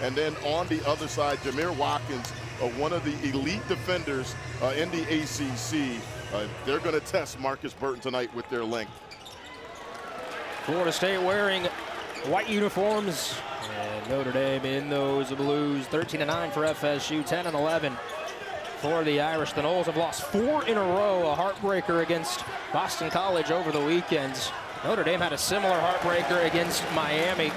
And then on the other side, Jamir Watkins, one of the elite defenders in the ACC. They're going to test Markus Burton tonight with their length. Florida State wearing white uniforms, and Notre Dame in those blues. 13-9 for FSU, 10-11 for the Irish. The Noles have lost 4 in a row, a heartbreaker against Boston College over the weekend. Notre Dame had a similar heartbreaker against Miami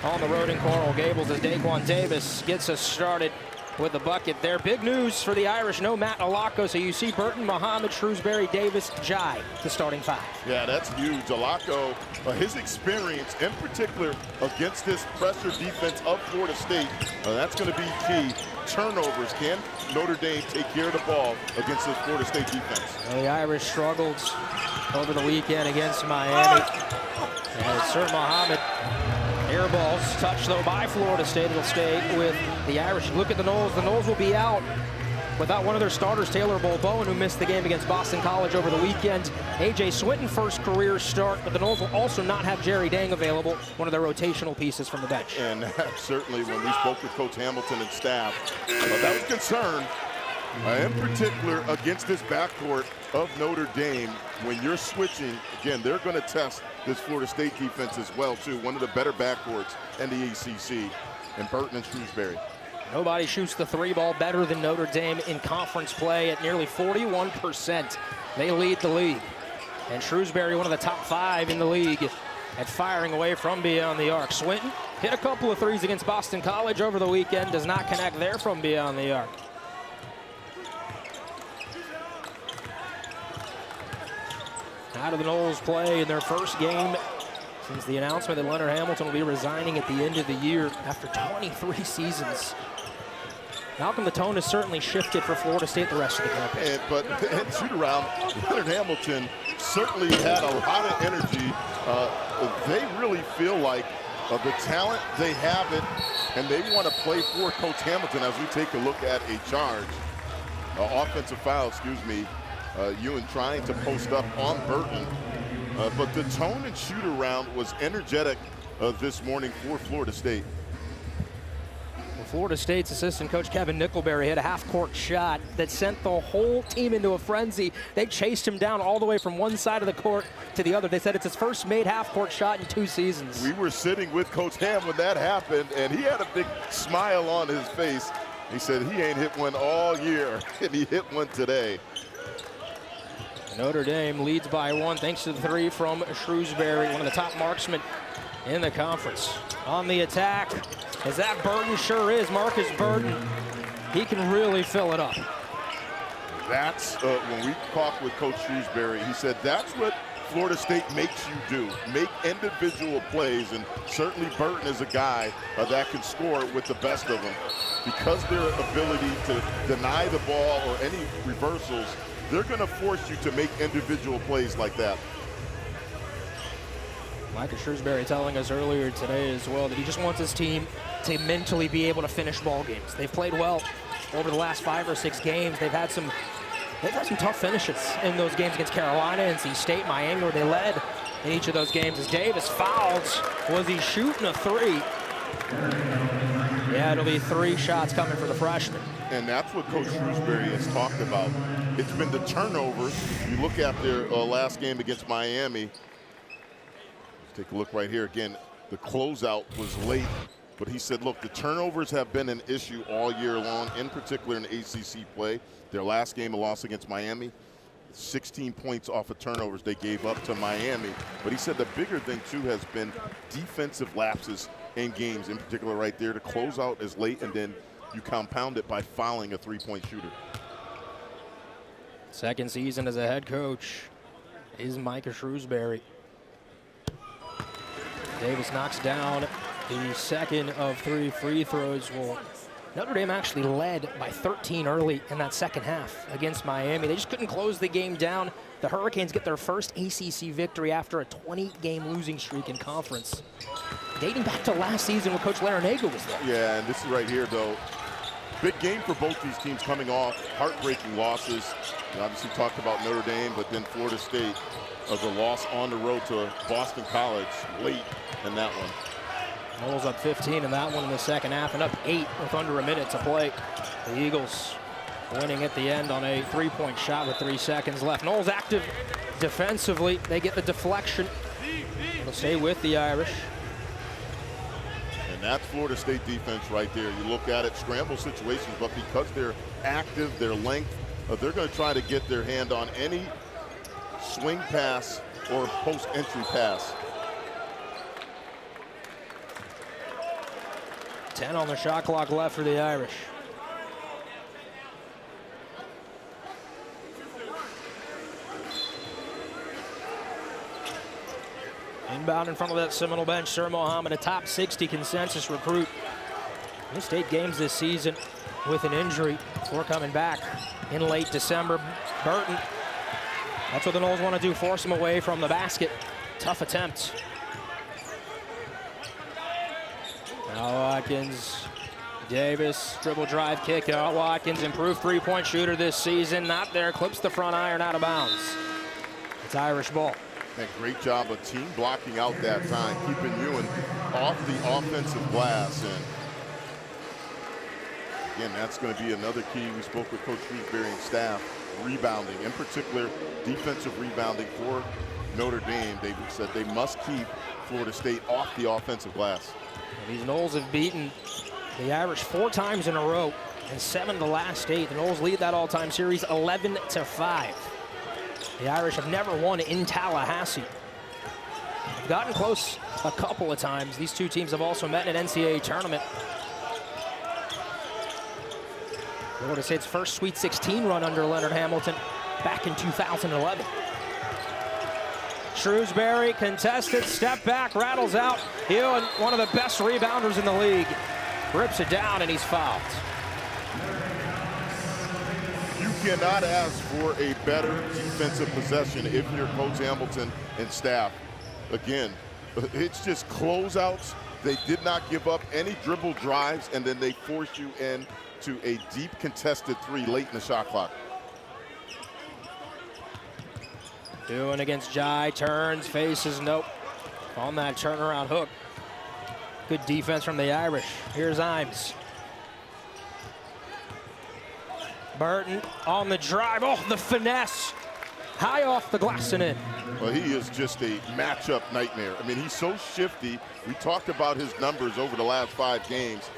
on the road in Coral Gables as Daquan Davis gets us started with the bucket there. Big news for the Irish, no Matt Alako, so you see Burton, Muhammad, Shrewsbury, Davis, Jai, the starting 5. Yeah, that's huge. Alako, his experience in particular against this pressure defense of Florida State, that's going to be key. Turnovers. Can Notre Dame take care of the ball against this Florida State defense? Well, the Irish struggled over the weekend against Miami. And Sir Muhammad, air balls touched though by Florida State. It'll stay with the Irish. Look at the Noles. The Noles will be out without one of their starters, Taylor Bolbowen, who missed the game against Boston College over the weekend. A.J. Swinton, first career start, but the Noles will also not have Jerry Dang available, one of their rotational pieces from the bench. And certainly when we spoke with Coach Hamilton and staff, that was concerned, in particular against this backcourt of Notre Dame. When you're switching, again, they're going to test this Florida State defense as well, too. One of the better backcourts in the ACC, and Burton and Shrewsbury. Nobody shoots the 3 ball better than Notre Dame in conference play at nearly 41%. They lead the league. And Shrewsbury, one of the top 5 in the league at firing away from beyond the arc. Swinton hit a couple of threes against Boston College over the weekend, does not connect there from beyond the arc. How do the Noles play in their first game since the announcement that Leonard Hamilton will be resigning at the end of the year after 23 seasons? Malcolm, the tone has certainly shifted for Florida State the rest of the campaign. But in shoot-around, Leonard Hamilton certainly had a lot of energy. They really feel like the talent, they have it, and they want to play for Coach Hamilton as we take a look at a charge. Offensive foul, Ewin trying to post up on Burton. But the tone and shoot-around was energetic this morning for Florida State. Well, Florida State's assistant coach Kevin Nickelberry hit a half-court shot that sent the whole team into a frenzy. They chased him down all the way from one side of the court to the other. They said it's his first made half-court shot in 2 seasons. We were sitting with Coach Ham when that happened, and he had a big smile on his face. He said he ain't hit one all year, and he hit one today. Notre Dame leads by 1 thanks to the 3 from Shrewsbury, one of the top marksmen in the conference. On the attack, as that Burton sure is, Markus Burton, he can really fill it up. That's when we talked with Coach Shrewsbury, he said that's what Florida State makes you do, make individual plays, and certainly Burton is a guy that can score with the best of them. Because their ability to deny the ball or any reversals, they're going to force you to make individual plays like that. Markus Shrewsbury telling us earlier today as well that he just wants his team to mentally be able to finish ball games. They've played well over the last 5 or 6 games. They've had some tough finishes in those games against Carolina, NC State, Miami, where they led in each of those games. As Davis fouls, was he shooting a 3? Yeah, it'll be 3 shots coming for the freshman. And that's what Coach Shrewsbury has talked about. It's been the turnovers. You look at their last game against Miami. Let's take a look right here again. The closeout was late, but he said, look, the turnovers have been an issue all year long, in particular in ACC play. Their last game, a loss against Miami, 16 points off of turnovers they gave up to Miami. But he said the bigger thing, too, has been defensive lapses in games, in particular right there. The closeout is late, and then you compound it by fouling a 3-point shooter. Second season as a head coach is Markus Shrewsbury. Davis knocks down the second of 3 free throws. Well, Notre Dame actually led by 13 early in that second half against Miami. They just couldn't close the game down. The Hurricanes get their first ACC victory after a 20-game losing streak in conference, dating back to last season when Coach Leonard Hamilton was there. Yeah, and this is right here, though. Big game for both these teams coming off heartbreaking losses. We obviously talked about Notre Dame, but then Florida State of the loss on the road to Boston College late in that one. Noles up 15 in that one in the second half and up 8 with under a minute to play. The Eagles winning at the end on a 3-point shot with 3 seconds left. Noles active defensively. They get the deflection. It'll stay with the Irish. And that's Florida State defense right there. You look at it, scramble situations, but because they're active, their length, they're going to try to get their hand on any swing pass or post-entry pass. 10 on the shot clock left for the Irish. Inbound in front of that Seminole bench, Sir Mohammed, a top 60 consensus recruit. Missed 8 games this season with an injury before coming back in late December. Burton, that's what the Noles want to do, force him away from the basket. Tough attempt. Now Watkins, Davis, dribble drive kick out. Watkins, improved 3-point shooter this season. Not there, clips the front iron out of bounds. It's Irish ball. And great job of team blocking out that time, keeping Ewin off the offensive glass. And again, that's going to be another key. We spoke with Coach Shrewsbury and staff, rebounding, in particular defensive rebounding for Notre Dame. They said they must keep Florida State off the offensive glass. And these Noles have beaten the Irish 4 times in a row and 7 of the last 8. The Noles lead that all-time series 11-5. The Irish have never won in Tallahassee. They've gotten close a couple of times. These two teams have also met in an NCAA tournament. Florida State's first Sweet 16 run under Leonard Hamilton back in 2011. Shrewsbury contested, step back, rattles out. Ewin, one of the best rebounders in the league, rips it down and he's fouled. You cannot ask for a better defensive possession if you're Coach Hamilton and staff. Again, it's just closeouts. They did not give up any dribble drives, and then they force you into a deep contested 3 late in the shot clock. Ewin against Jai, turns, faces, nope. On that turnaround hook. Good defense from the Irish. Here's Imes. Burton on the drive. Oh, the finesse. High off the glass and in. Well, he is just a matchup nightmare. I mean, he's so shifty. We talked about his numbers over the last 5 games.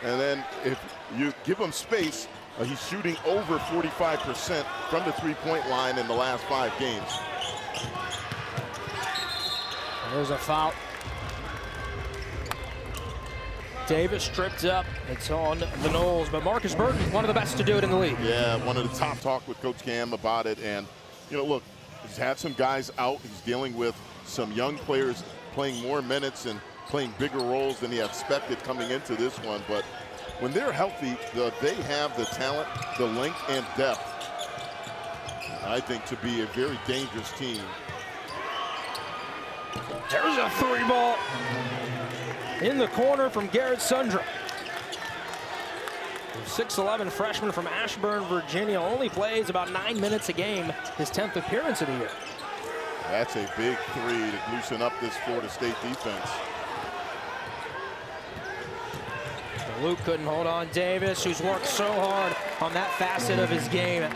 And then if you give him space, he's shooting over 45% from the 3-point line in the last 5 games. There's a foul. Davis stripped up. It's on the Noles, but Markus Burton, one of the best to do it in the league. Yeah, one of the top talk with Coach Cam about it. And, you know, look, he's had some guys out. He's dealing with some young players playing more minutes and playing bigger roles than he expected coming into this one. But when they're healthy, they have the talent, the length, and depth, I think, to be a very dangerous team. There's a 3-ball in the corner from Garrett Sundra. 6'11" freshman from Ashburn, Virginia, only plays about 9 minutes a game, his 10th appearance of the year. That's a big 3 to loosen up this Florida State defense. Luke couldn't hold on. Davis, who's worked so hard on that facet of his game,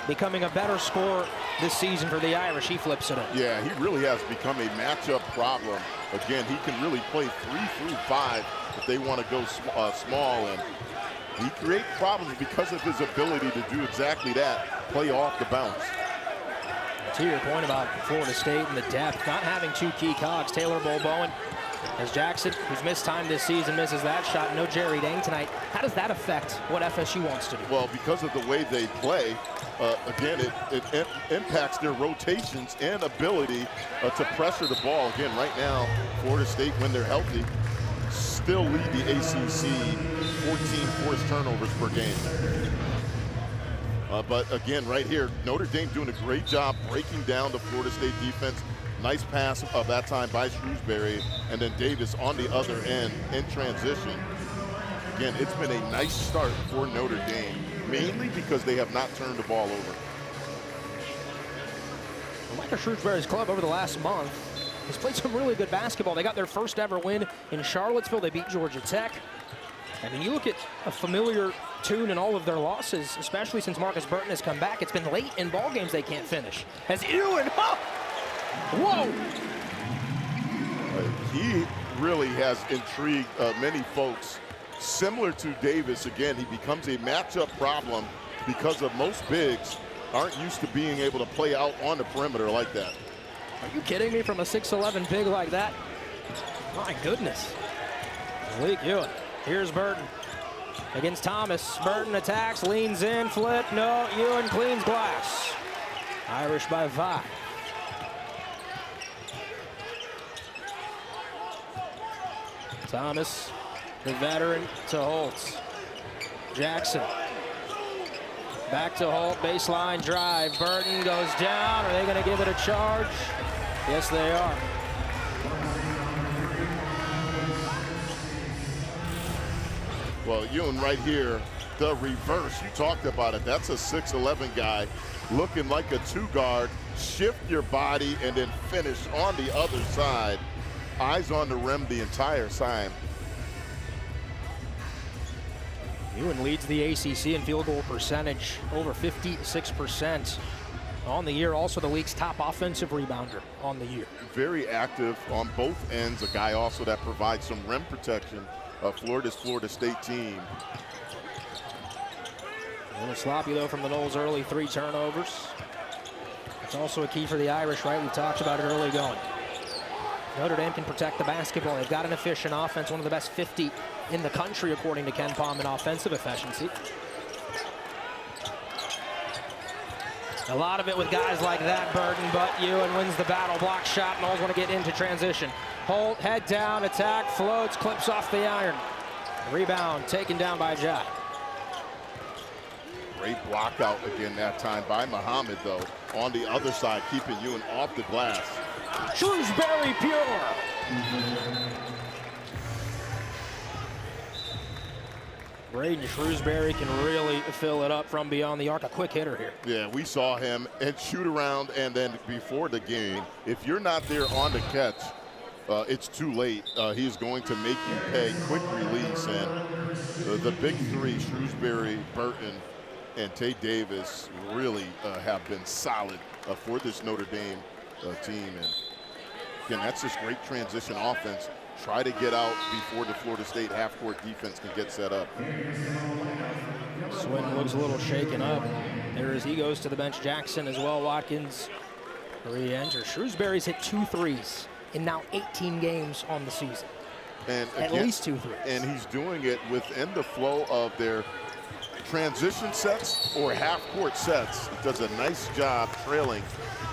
becoming a better scorer this season for the Irish. He flips it in. Yeah, he really has become a matchup problem. Again, he can really play 3 through 5 if they want to go small, and he creates problems because of his ability to do exactly that, play off the bounce. To your point about Florida State and the depth, not having 2 key cogs, Taylor Bowen, as Jackson, who's missed time this season, misses that shot. No Jerry Dang tonight. How does that affect what FSU wants to do? Well, because of the way they play, again, it impacts their rotations and ability to pressure the ball. Again, right now, Florida State, when they're healthy, still lead the ACC 14 forced turnovers per game. But again, right here, Notre Dame doing a great job breaking down the Florida State defense. Nice pass of that time by Shrewsbury, and then Davis on the other end in transition. Again, it's been a nice start for Notre Dame, mainly because they have not turned the ball over. Well, Michael Shrewsbury's club over the last month has played some really good basketball. They got their first ever win in Charlottesville. They beat Georgia Tech. I mean, you look at a familiar tune in all of their losses, especially since Markus Burton has come back. It's been late in ball games they can't finish. As Ewin, oh! Whoa! He really has intrigued many folks. Similar to Davis, again, he becomes a matchup problem because of most bigs aren't used to being able to play out on the perimeter like that. Are you kidding me, from a 6'11" big like that? My goodness. Malique Ewin. Here's Burton against Thomas. Burton attacks, leans in, flip, no, Ewin cleans glass. Irish by 5. Thomas, the veteran, to Holtz. Jackson. Back to Holt, baseline drive. Burton goes down. Are they going to give it a charge? Yes, they are. Well, Ewin right here, the reverse. You talked about it. That's a 6'11" guy looking like a 2-guard. Shift your body and then finish on the other side. Eyes on the rim the entire time. Ewin leads the ACC in field goal percentage, over 56% on the year. Also the league's top offensive rebounder on the year. Very active on both ends. A guy also that provides some rim protection. Florida's Florida State team. A little sloppy though from the Noles early, 3 turnovers. It's also a key for the Irish, right? We talked about it early going. Notre Dame can protect the basketball. They've got an efficient offense, one of the best 50 in the country, according to Ken Palm, in offensive efficiency. A lot of it with guys like that, Burton, but Ewin wins the battle. Block shot, Noles want to get into transition. Holt, head down, attack, floats, clips off the iron. Rebound taken down by Jai. Great block out again that time by Muhammad, though. On the other side, keeping Ewin off the glass. Shrewsbury pure. Braden Shrewsbury can really fill it up from beyond the arc. A quick hitter here. Yeah, we saw him and shoot around, and then before the game, if you're not there on the catch, it's too late. He's going to make you pay. Quick release, and the big 3, Shrewsbury, Burton, and Tate Davis, really have been solid for this Notre Dame team. And again, that's just great transition offense. Try to get out before the Florida State half-court defense can get set up. Swinton looks a little shaken up. There as he goes to the bench. Jackson as well. Watkins re-enters. Shrewsbury's hit 2 threes in now 18 games on the season. And at again, least 2 threes. And he's doing it within the flow of their transition sets or half-court sets. He does a nice job trailing,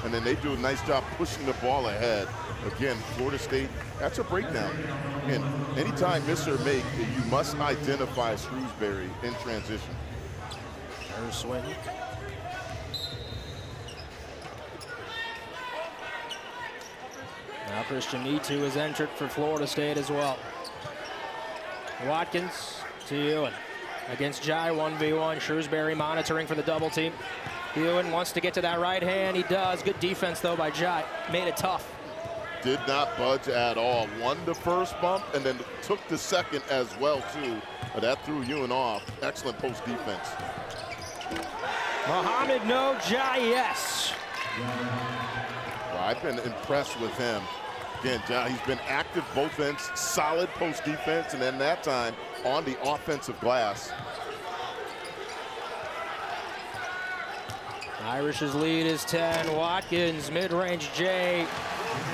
and then they do a nice job pushing the ball ahead. Again, Florida State, that's a breakdown. And anytime miss or make, you must identify Shrewsbury in transition. There's Swinton. Now Christian Nitu has entered for Florida State as well. Watkins to Ewin. Against Jai, 1v1. Shrewsbury monitoring for the double team. Ewin wants to get to that right hand. He does. Good defense, though, by Jai. Made it tough. Did not budge at all. Won the first bump and then took the second as well, too. But that threw Ewin off. Excellent post defense. Muhammad, no. Jai, yes. Well, I've been impressed with him. Again, Jai, he's been active both ends. Solid post defense, and then that time on the offensive glass. Irish's lead is 10. Watkins, mid-range J,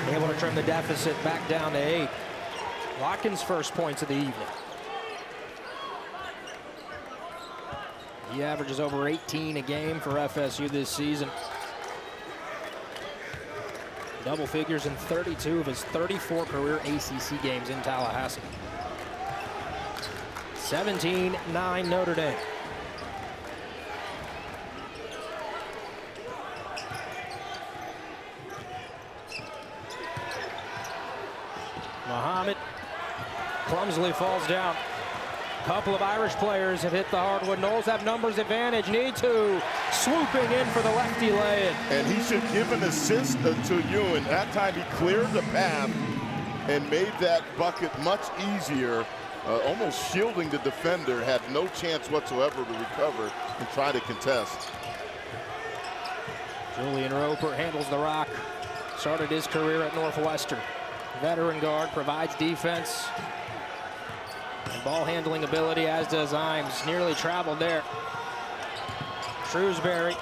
able to trim the deficit back down to 8. Watkins' first points of the evening. He averages over 18 a game for FSU this season. Double figures in 32 of his 34 career ACC games in Tallahassee. 17-9 Notre Dame. Muhammad clumsily falls down. Couple of Irish players have hit the hardwood. Noles have numbers advantage. Need to. Swooping in for the lefty lay-in. And he should give an assist to Ewin. That time he cleared the path and made that bucket much easier, almost shielding the defender. Had no chance whatsoever to recover and try to contest. Julian Roper handles the rock. Started his career at Northwestern. Veteran guard, provides defense. And ball handling ability, as does Imes. Nearly traveled there. Shrewsbury.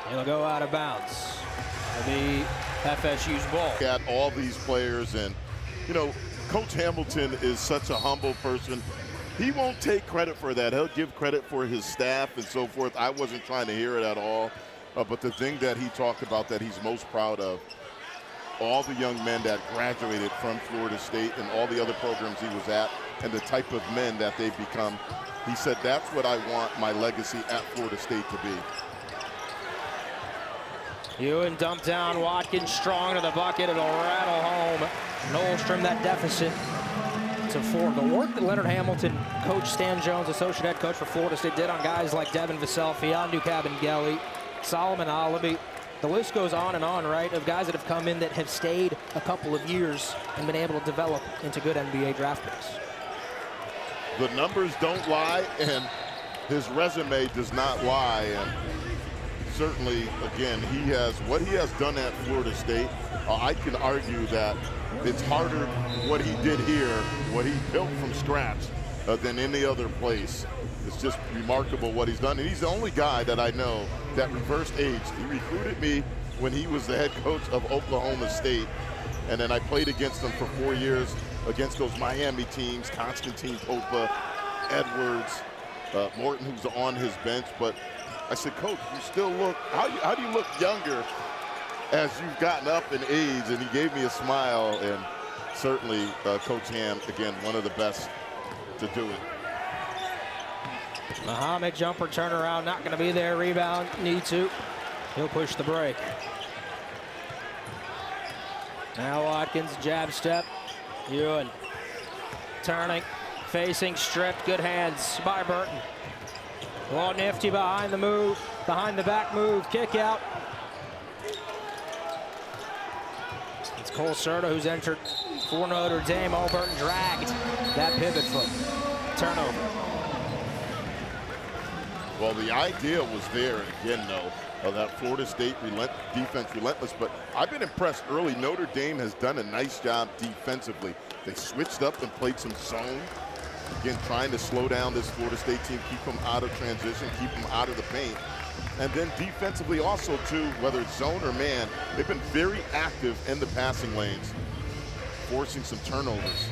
He'll go out of bounds. It'll be FSU's ball. Got all these players, and you know, Coach Hamilton is such a humble person. He won't take credit for that. He'll give credit for his staff and so forth. I wasn't trying to hear it at all. But the thing that he talked about that he's most proud of, all the young men that graduated from Florida State and all the other programs he was at, and the type of men that they've become. He said, that's what I want my legacy at Florida State to be. Ewin dumped down. Watkins strong to the bucket. It'll rattle home. Noles trim that deficit to 4. The work that Leonard Hamilton, Coach Stan Jones, associate head coach for Florida State, did on guys like Devin Vassell, Fiondu Kabengele, Solomon Alabi. The list goes on, right, of guys that have come in that have stayed a couple of years and been able to develop into good NBA draft picks. The numbers don't lie, and his resume does not lie. And certainly, again, what he has done at Florida State. I can argue that it's harder what he did here, what he built from scratch, than any other place. It's just remarkable what he's done. And he's the only guy that I know that reversed age. He recruited me when he was the head coach of Oklahoma State. And then I played against him for 4 years against those Miami teams, Constantine Popa, Edwards, Morton, who's on his bench. But I said, Coach, you still look, how do you look younger as you've gotten up in age? And he gave me a smile. And certainly Coach Ham, again, one of the best to do it. Muhammad jumper turnaround, not going to be there. Rebound, need to. He'll push the break. Now Watkins, jab step. Ewin turning, facing, stripped. Good hands by Burton. Oh, nifty behind the move, behind the back move, kick out. It's Cole Serta who's entered for Notre Dame. Oh, Burton dragged that pivot foot. Turnover. Well, the idea was there, and again, though, that Florida State defense relentless, but I've been impressed early. Notre Dame has done a nice job defensively. They switched up and played some zone. Again, trying to slow down this Florida State team, keep them out of transition, keep them out of the paint. And then defensively also, too, whether it's zone or man, they've been very active in the passing lanes, forcing some turnovers.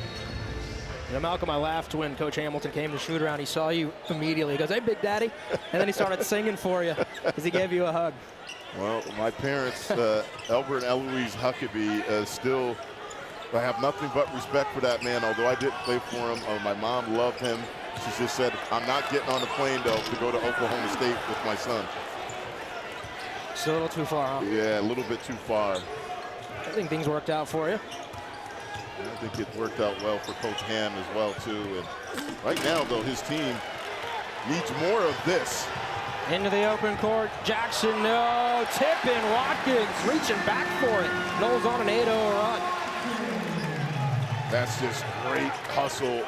You know, Malcolm, I laughed when Coach Hamilton came to shoot around. He saw you immediately. He goes, "Hey, Big Daddy." And then he started singing for you as he gave you a hug. Well, my parents, Albert and Eloise Huckabee, still, I have nothing but respect for that man. Although I didn't play for him, my mom loved him. She just said, "I'm not getting on the plane, though, to go to Oklahoma State with my son." Still a little too far, huh? Yeah, a little bit too far. I think things worked out for you. I think it worked out well for Coach Ham as well, too. And right now, though, his team needs more of this. Into the open court. Jackson, no. Tip in. Watkins reaching back for it. Noles on an 8-0 run. That's just great hustle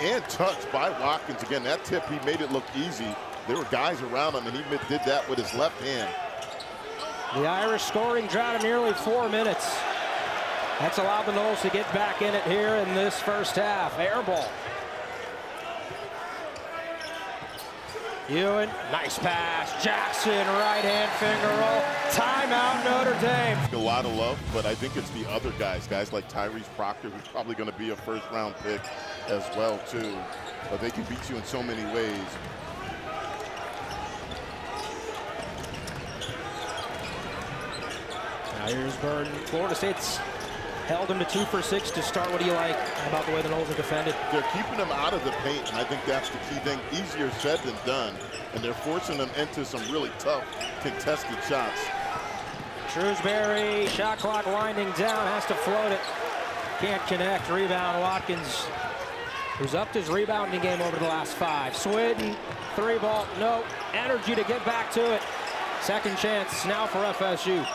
and touch by Watkins. Again, that tip, he made it look easy. There were guys around him, and he did that with his left hand. The Irish scoring drought of nearly 4 minutes. That's allowed the Noles to get back in it here in this first half. Air ball. Ewin, nice pass. Jackson, right hand finger roll. Timeout, Notre Dame. A lot of love, but I think it's the other guys like Tyrese Proctor, who's probably going to be a first-round pick as well, too. But they can beat you in so many ways. Now here's Burton. Florida State's held him to 2 for 6 to start. What do you like about the way the Noles have defended? They're keeping them out of the paint, and I think that's the key thing. Easier said than done, and they're forcing them into some really tough contested shots. Shrewsbury, shot clock winding down, has to float it. Can't connect. Rebound, Watkins, who's upped his rebounding game over the last 5. Sweden, 3-ball, no energy to get back to it. Second chance now for FSU.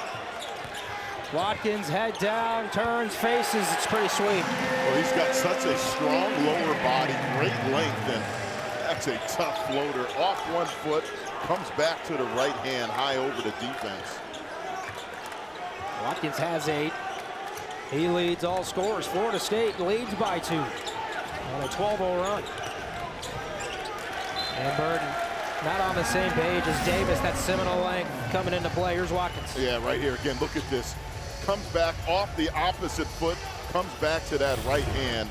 Watkins, head down, turns, faces, it's pretty sweet. Well, he's got such a strong lower body, great length, and that's a tough floater. Off 1 foot, comes back to the right hand, high over the defense. Watkins has 8. He leads all scorers. Florida State leads by 2 on a 12-0 run. And Burton not on the same page as Davis. That Seminole length coming into play. Here's Watkins. Yeah, right here. Again, look at this. Comes back off the opposite foot, comes back to that right hand,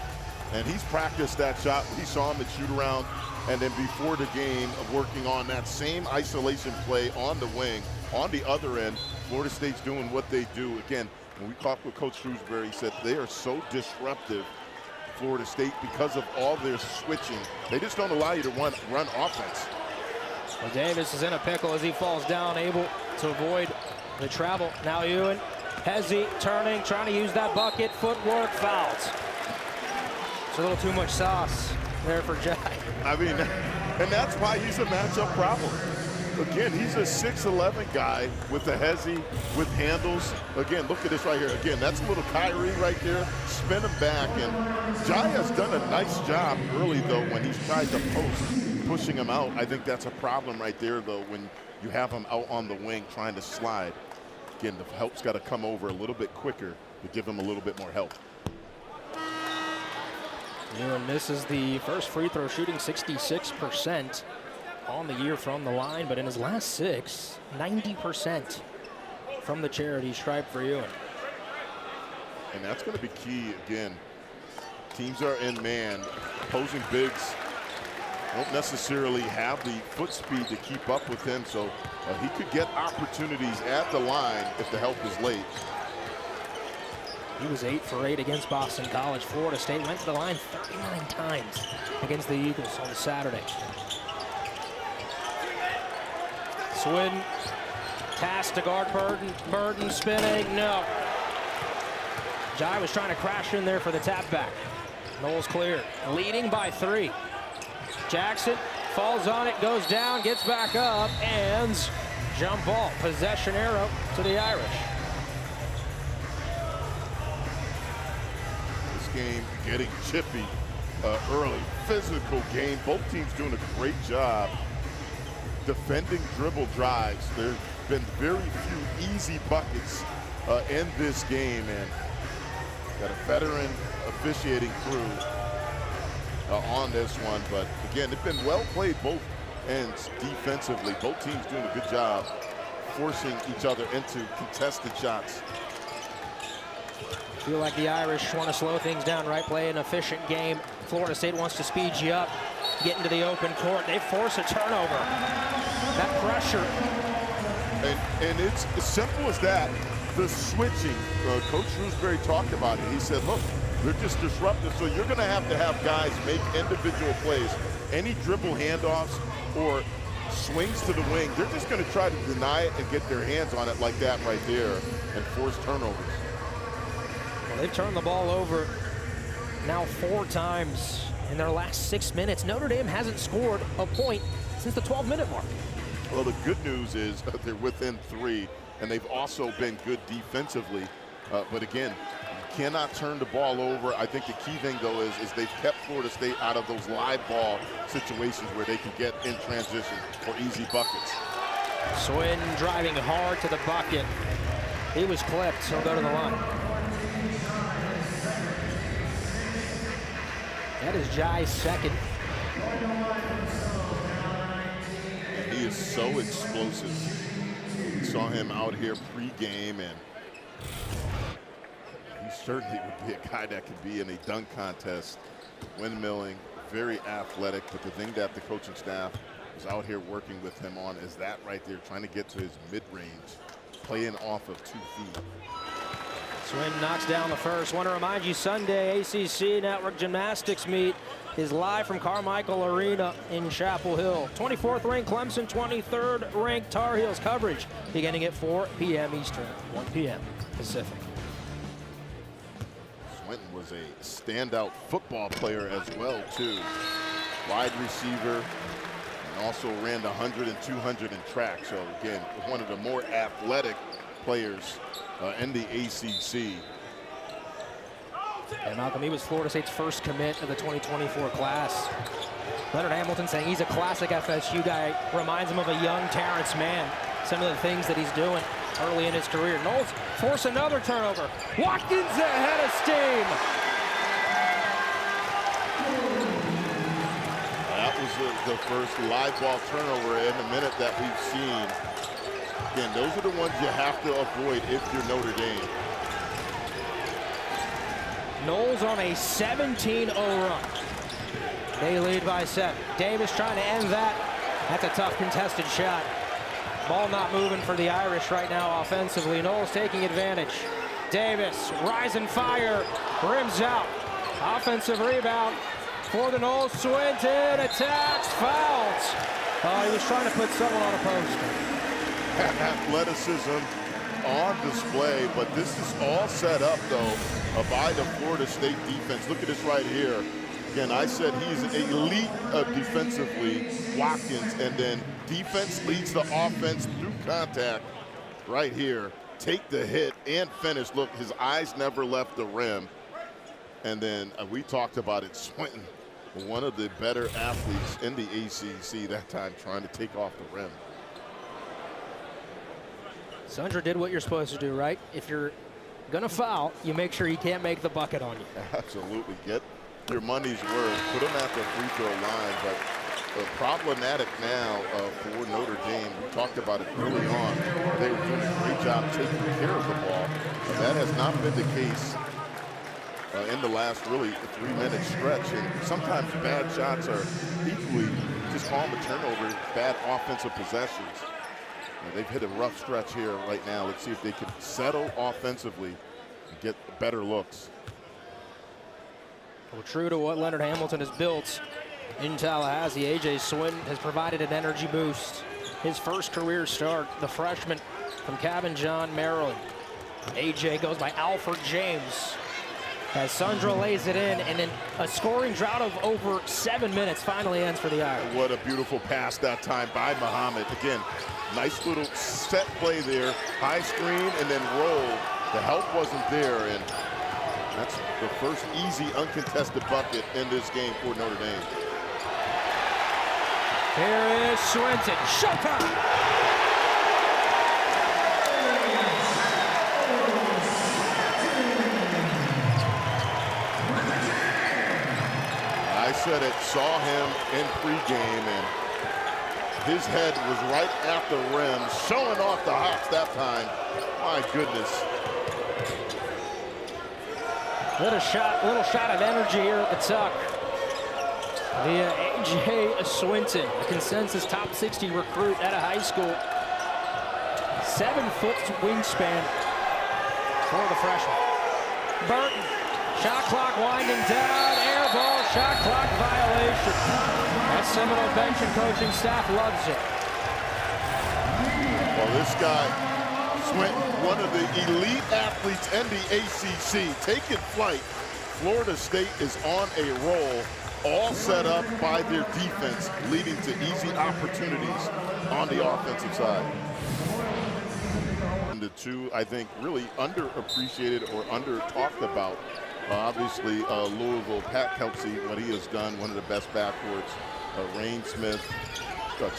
and he's practiced that shot. We saw him at shoot-around, and then before the game, working on that same isolation play on the wing. On the other end, Florida State's doing what they do. Again, when we talked with Coach Shrewsbury, he said they are so disruptive, Florida State, because of all their switching. They just don't allow you to run offense. Well, Davis is in a pickle as he falls down, able to avoid the travel. Now Ewin, Hezzy turning, trying to use that bucket, footwork, fouls. It's a little too much sauce there for Jai. I mean, and that's why he's a matchup problem. Again, he's a 6'11" guy with a Hezzy, with handles. Again, look at this right here. Again, that's a little Kyrie right there. Spin him back, and Jai has done a nice job early, though, when he's tried to post, pushing him out. I think that's a problem right there, though, when you have him out on the wing trying to slide. Again, the help's got to come over a little bit quicker to give him a little bit more help. Ewin misses the first free throw, shooting 66% on the year from the line, but in his last 6, 90% from the charity stripe for Ewin. And that's going to be key again. Teams are in man. Opposing bigs don't necessarily have the foot speed to keep up with him, so he could get opportunities at the line if the help is late. He was 8 for 8 against Boston College. Florida State went to the line 39 times against the Eagles on Saturday. Sweden, pass to guard Burton. Burton spinning, no. Jai was trying to crash in there for the tap back. Knowles clear, leading by 3. Jackson falls on it, goes down, gets back up, and jump ball. Possession arrow to the Irish. This game getting chippy early. Physical game. Both teams doing a great job defending dribble drives. There's been very few easy buckets in this game, and got a veteran officiating crew on this one. But again, it's been well played both ends defensively. Both teams doing a good job forcing each other into contested shots. Feel like the Irish want to slow things down, right? Play an efficient game. Florida State wants to speed you up, get into the open court. They force a turnover. That pressure. And it's as simple as that. The switching, Coach Shrewsbury talked about it. He said, look, they're just disruptive, so you're going to have guys make individual plays. Any dribble handoffs or swings to the wing, they're just going to try to deny it and get their hands on it like that right there and force turnovers. Well, they've turned the ball over now 4 times in their last 6 minutes. Notre Dame hasn't scored a point since the 12-minute mark. Well, the good news is they're within 3, and they've also been good defensively. But again, you cannot turn the ball over. I think the key thing, though, is they've kept Florida State out of those live ball situations where they can get in transition for easy buckets. Sweden driving hard to the bucket. He was clipped, so he'll go to the line. That is Jai's second. And he is so explosive. We saw him out here pre-game, and he certainly would be a guy that could be in a dunk contest, windmilling, very athletic. But the thing that the coaching staff is out here working with him on is that right there, trying to get to his mid-range, playing off of 2 feet. Swin knocks down the first. Want to remind you, Sunday ACC Network Gymnastics meet is live from Carmichael Arena in Chapel Hill. 24th ranked Clemson, 23rd ranked Tar Heels. Coverage beginning at 4 p.m. Eastern, 1 p.m. Pacific. Swinton was a standout football player as well, too. Wide receiver, and also ran the 100 and 200 in track. So again, one of the more athletic players in the ACC. And Malcolm, he was Florida State's first commit of the 2024 class. Leonard Hamilton saying he's a classic FSU guy. Reminds him of a young Terrence Mann. Some of the things that he's doing early in his career. Noles force another turnover. Watkins ahead of steam. That was the first live ball turnover in a minute that we've seen. Again, those are the ones you have to avoid if you're Notre Dame. Noles on a 17-0 run. They lead by 7. Davis trying to end that. That's a tough contested shot. Ball not moving for the Irish right now offensively. Noles taking advantage. Davis, rise and fire, rims out. Offensive rebound for the Noles. Swinton attacks, fouls. Oh, he was trying to put someone on a poster. Athleticism on display, but this is all set up, though, by the Florida State defense. Look at this right here. Again, I said he's elite defensively, Watkins, and then defense leads the offense through contact right here. Take the hit and finish. Look, his eyes never left the rim. And then we talked about it, Swinton, one of the better athletes in the ACC that time, trying to take off the rim. Sundra did what you're supposed to do, right? If you're gonna foul, you make sure he can't make the bucket on you. Absolutely. Get your money's worth. Put them at the free throw line. But problematic now for Notre Dame. We talked about it early on. They were doing a great job taking care of the ball. But that has not been the case in the last really 3-minute stretch. And sometimes bad shots are equally, just call them a turnover, bad offensive possessions. They've hit a rough stretch here right now. Let's see if they can settle offensively and get better looks. Well, true to what Leonard Hamilton has built in Tallahassee, A.J. Swinton has provided an energy boost. His first career start, the freshman from Cabin John, Maryland. A.J. goes by Alfred James as Sundra lays it in, and then a scoring drought of over 7 minutes finally ends for the Irish. What a beautiful pass that time by Muhammad. Again, nice little set play there, high screen and then roll. The help wasn't there, and that's the first easy uncontested bucket in this game for Notre Dame. Here is Swinton, showtime! I said it, saw him in pregame, and his head was right at the rim, showing off the hops that time. My goodness. Little shot of energy here at the tuck via A.J. Swinton, a consensus top 60 recruit out of high school. 7-foot wingspan for the freshman. Burton, shot clock winding down, air ball, shot clock violation. That Seminole bench and coaching staff loves it. Well, this guy, Swinton, one of the elite athletes in the ACC, taking flight. Florida State is on a roll, all set up by their defense, leading to easy opportunities on the offensive side. And the two, I think, really underappreciated or under-talked about. Obviously, Louisville, Pat Kelsey, what he has done, one of the best backcourts. Rain Smith,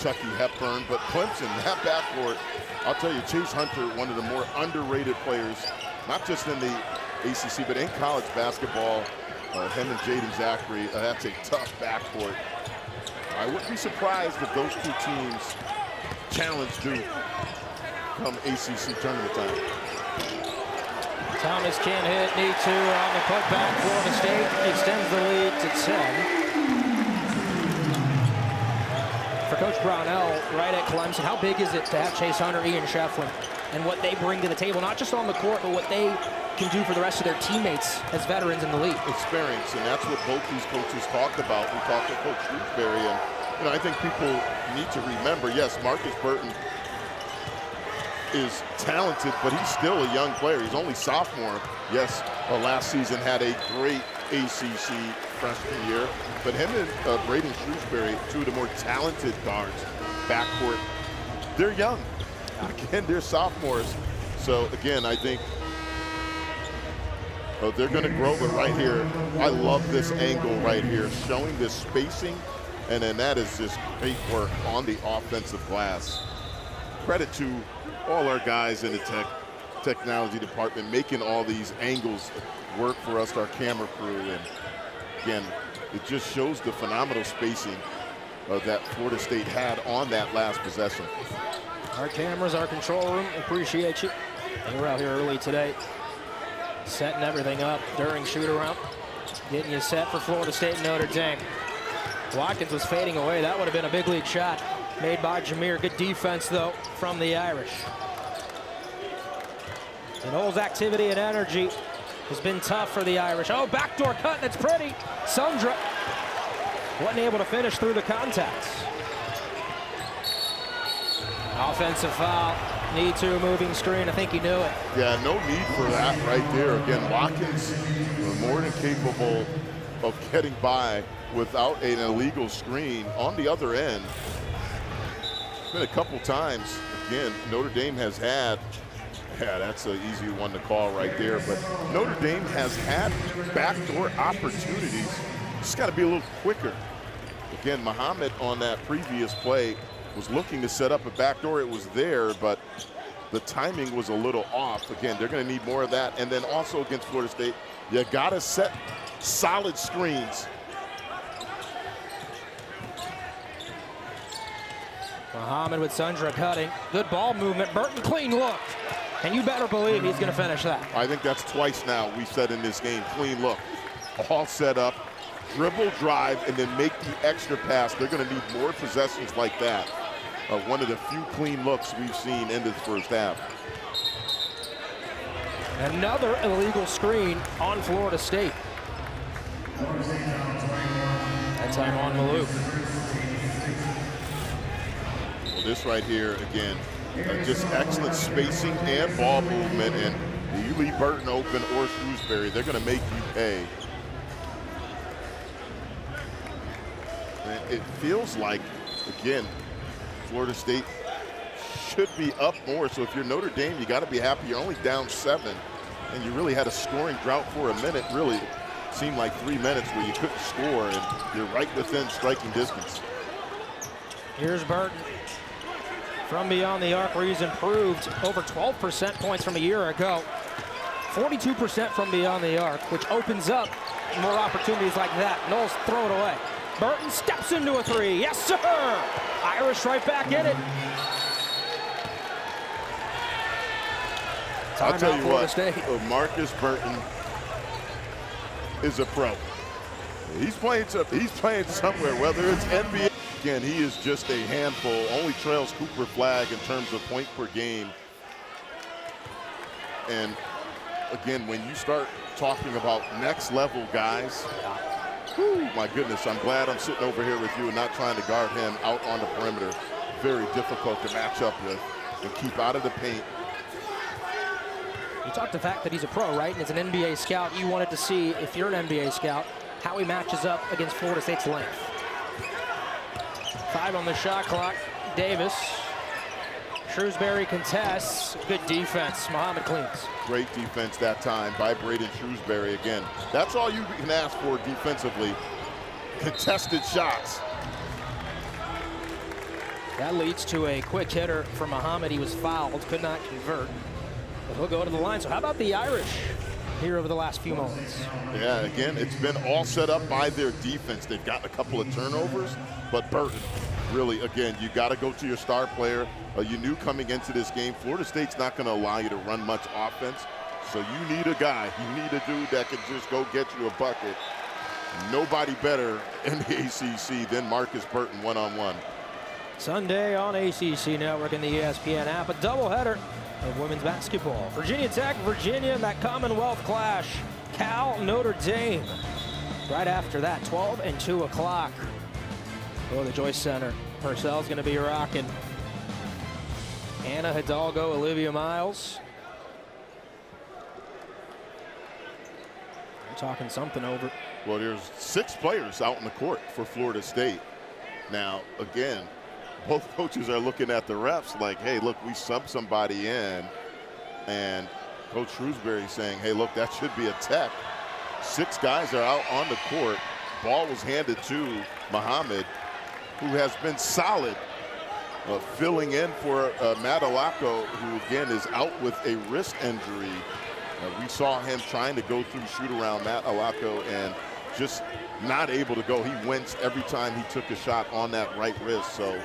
Chucky Hepburn, but Clemson, that backcourt, I'll tell you, Chase Hunter, one of the more underrated players, not just in the ACC, but in college basketball. Him and Jaden Zachary, that's a tough backcourt. I wouldn't be surprised if those two teams challenge Duke come ACC tournament time. Thomas can't hit, need to on the putback. Florida State extends the lead to 10. For Coach Brownell, right at Clemson, how big is it to have Chase Hunter, Ian Shefflin, and what they bring to the table, not just on the court, but what they can do for the rest of their teammates as veterans in the league. Experience, and that's what both these coaches talked about. We talked to Coach Shrewsbury, and I think people need to remember, yes, Markus Burton is talented, but he's still a young player. He's only sophomore. Yes, last season had a great ACC freshman year, but him and Braden Shrewsbury, two of the more talented guards, backcourt, they're young. Again, they're sophomores. So again, I think they're going to grow, but right here, I love this angle right here, showing this spacing, and then that is just great work on the offensive glass. Credit to all our guys in the technology department making all these angles work for us, our camera crew, and again, it just shows the phenomenal spacing that Florida State had on that last possession. Our cameras, our control room, appreciate you. They were out here early today, setting everything up during shoot-around, getting you set for Florida State and Notre Dame. Watkins was fading away. That would have been a big league shot made by Jamir. Good defense, though, from the Irish. Seminoles' activity and energy has been tough for the Irish. Oh, backdoor cut, that's pretty. Sundra wasn't able to finish through the contacts. Offensive foul. Need to moving screen. I think he knew it. Yeah, no need for that right there. Again, Watkins more than capable of getting by without an illegal screen on the other end. It's been a couple times. Again, Notre Dame has had, yeah, that's an easy one to call right there, but Notre Dame has had backdoor opportunities. Just got to be a little quicker. Again, Muhammad on that previous play was looking to set up a backdoor. It was there, but the timing was a little off. Again, they're going to need more of that. And then also against Florida State, you got to set solid screens. Muhammad with Sundra cutting. Good ball movement. Burton clean look. And you better believe he's going to finish that. I think that's twice now we said in this game, clean look. All set up, dribble, drive, and then make the extra pass. They're going to need more possessions like that. One of the few clean looks we've seen in this first half. Another illegal screen on Florida State. That time on Malique. Well, this right here, again, just excellent spacing and ball movement, and you leave Burton open or Shrewsbury, they're going to make you pay. And it feels like, again, Florida State should be up more. So if you're Notre Dame, you got to be happy. You're only down 7, and you really had a scoring drought for a minute. Really seemed like 3 minutes where you couldn't score, and you're right within striking distance. Here's Burton from beyond the arc, where he's improved over 12% points from a year ago. 42% from beyond the arc, which opens up more opportunities like that. Knowles throw it away. Burton steps into a 3. Yes, sir! Irish right back in it. I'll tell you what, Markus Burton is a pro. He's playing somewhere, whether it's NBA. Again, he is just a handful. Only trails Cooper Flagg in terms of point per game. And again, when you start talking about next level guys, whew, my goodness, I'm glad I'm sitting over here with you and not trying to guard him out on the perimeter. Very difficult to match up with and keep out of the paint. You talked the fact that he's a pro, right? And as an NBA scout, you wanted to see, if you're an NBA scout, how he matches up against Florida State's length. 5 on the shot clock. Davis. Shrewsbury contests. Good defense. Muhammad cleans. Great defense that time by Braden Shrewsbury again. That's all you can ask for defensively. Contested shots. That leads to a quick hitter for Muhammad. He was fouled, could not convert. But he'll go to the line. So how about the Irish here over the last few moments? Yeah, again, it's been all set up by their defense. They've gotten a couple of turnovers, but Burton, really, again, you got to go to your star player. You knew coming into this game, Florida State's not going to allow you to run much offense. So you need a guy, you need a dude that can just go get you a bucket. Nobody better in the ACC than Markus Burton one-on-one. Sunday on ACC Network and the ESPN app, a doubleheader of women's basketball. Virginia Tech, Virginia, in that Commonwealth clash. Cal, Notre Dame. Right after that, 12 and 2 o'clock. Oh, the Joyce Center. Purcell's going to be rocking. Anna Hidalgo, Olivia Miles. We're talking something over. Well, there's 6 players out in the court for Florida State. Now, again, both coaches are looking at the refs like, hey, look, we subbed somebody in. And Coach Shrewsbury saying, hey, look, that should be a tech. 6 guys are out on the court. Ball was handed to Muhammad, who has been solid, filling in for Madalako, who again is out with a wrist injury. We saw him trying to go through shoot around Madalako and just not able to go. He winced every time he took a shot on that right wrist. So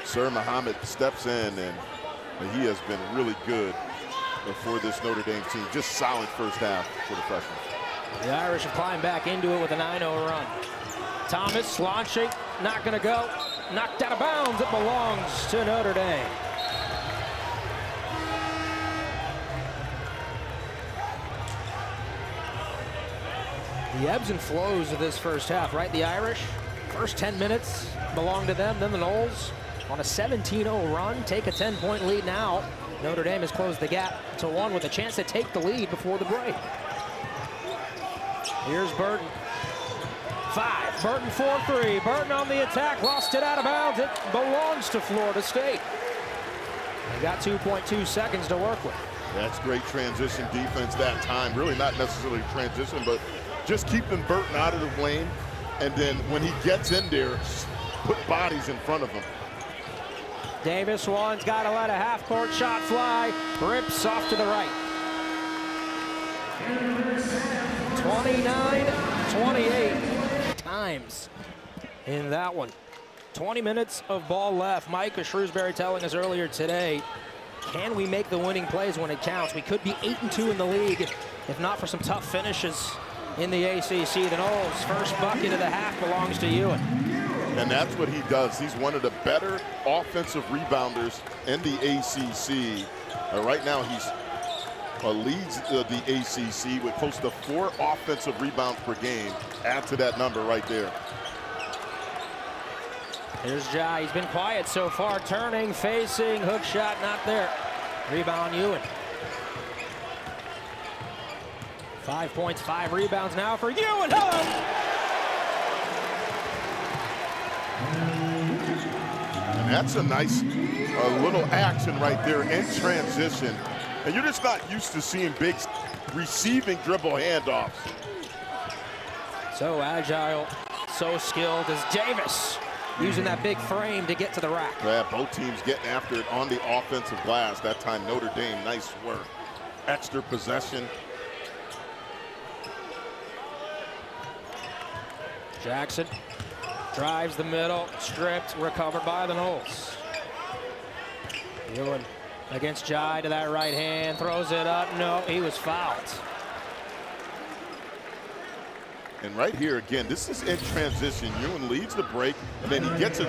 Sir Muhammad steps in, and he has been really good for this Notre Dame team. Just solid first half for the freshmen. The Irish have climbed back into it with a 9-0 run. Thomas launching, not going to go. Knocked out of bounds. It belongs to Notre Dame. The ebbs and flows of this first half, right? The Irish, first 10 minutes belong to them. Then the Noles on a 17-0 run, take a 10-point lead now. Notre Dame has closed the gap to 1 with a chance to take the lead before the break. Here's Burton. 5. Burton 4-3. Burton on the attack. Lost it out of bounds. It belongs to Florida State. They got 2.2 seconds to work with. That's great transition defense that time. Really not necessarily transition, but just keeping Burton out of the lane. And then when he gets in there, put bodies in front of him. Davis one's got to let a half-court shot fly. Rips off to the right. 29-28 times in that one. 20 minutes of ball left. Micah Shrewsbury telling us earlier today, can we make the winning plays when it counts? We could be 8-2 in the league if not for some tough finishes in the ACC. The Noles' first bucket of the half belongs to Ewin. And that's what he does. He's one of the better offensive rebounders in the ACC. Right now, he's leads the ACC with close to 4 offensive rebounds per game. Add to that number right there. Here's Jai. He's been quiet so far. Turning, facing, hook shot, not there. Rebound, Ewin. 5 points, 5 rebounds now for Ewin. And that's a nice little action right there in transition. And you're just not used to seeing big receiving dribble handoffs. So agile, so skilled as Davis, using that big frame to get to the rack. Yeah, both teams getting after it on the offensive glass. That time Notre Dame, nice work. Extra possession. Jackson drives the middle, stripped, recovered by the Noles. Ewin against Jai to that right hand, throws it up. No, he was fouled. And right here again, this is in transition. Ewin leads the break, and then he gets a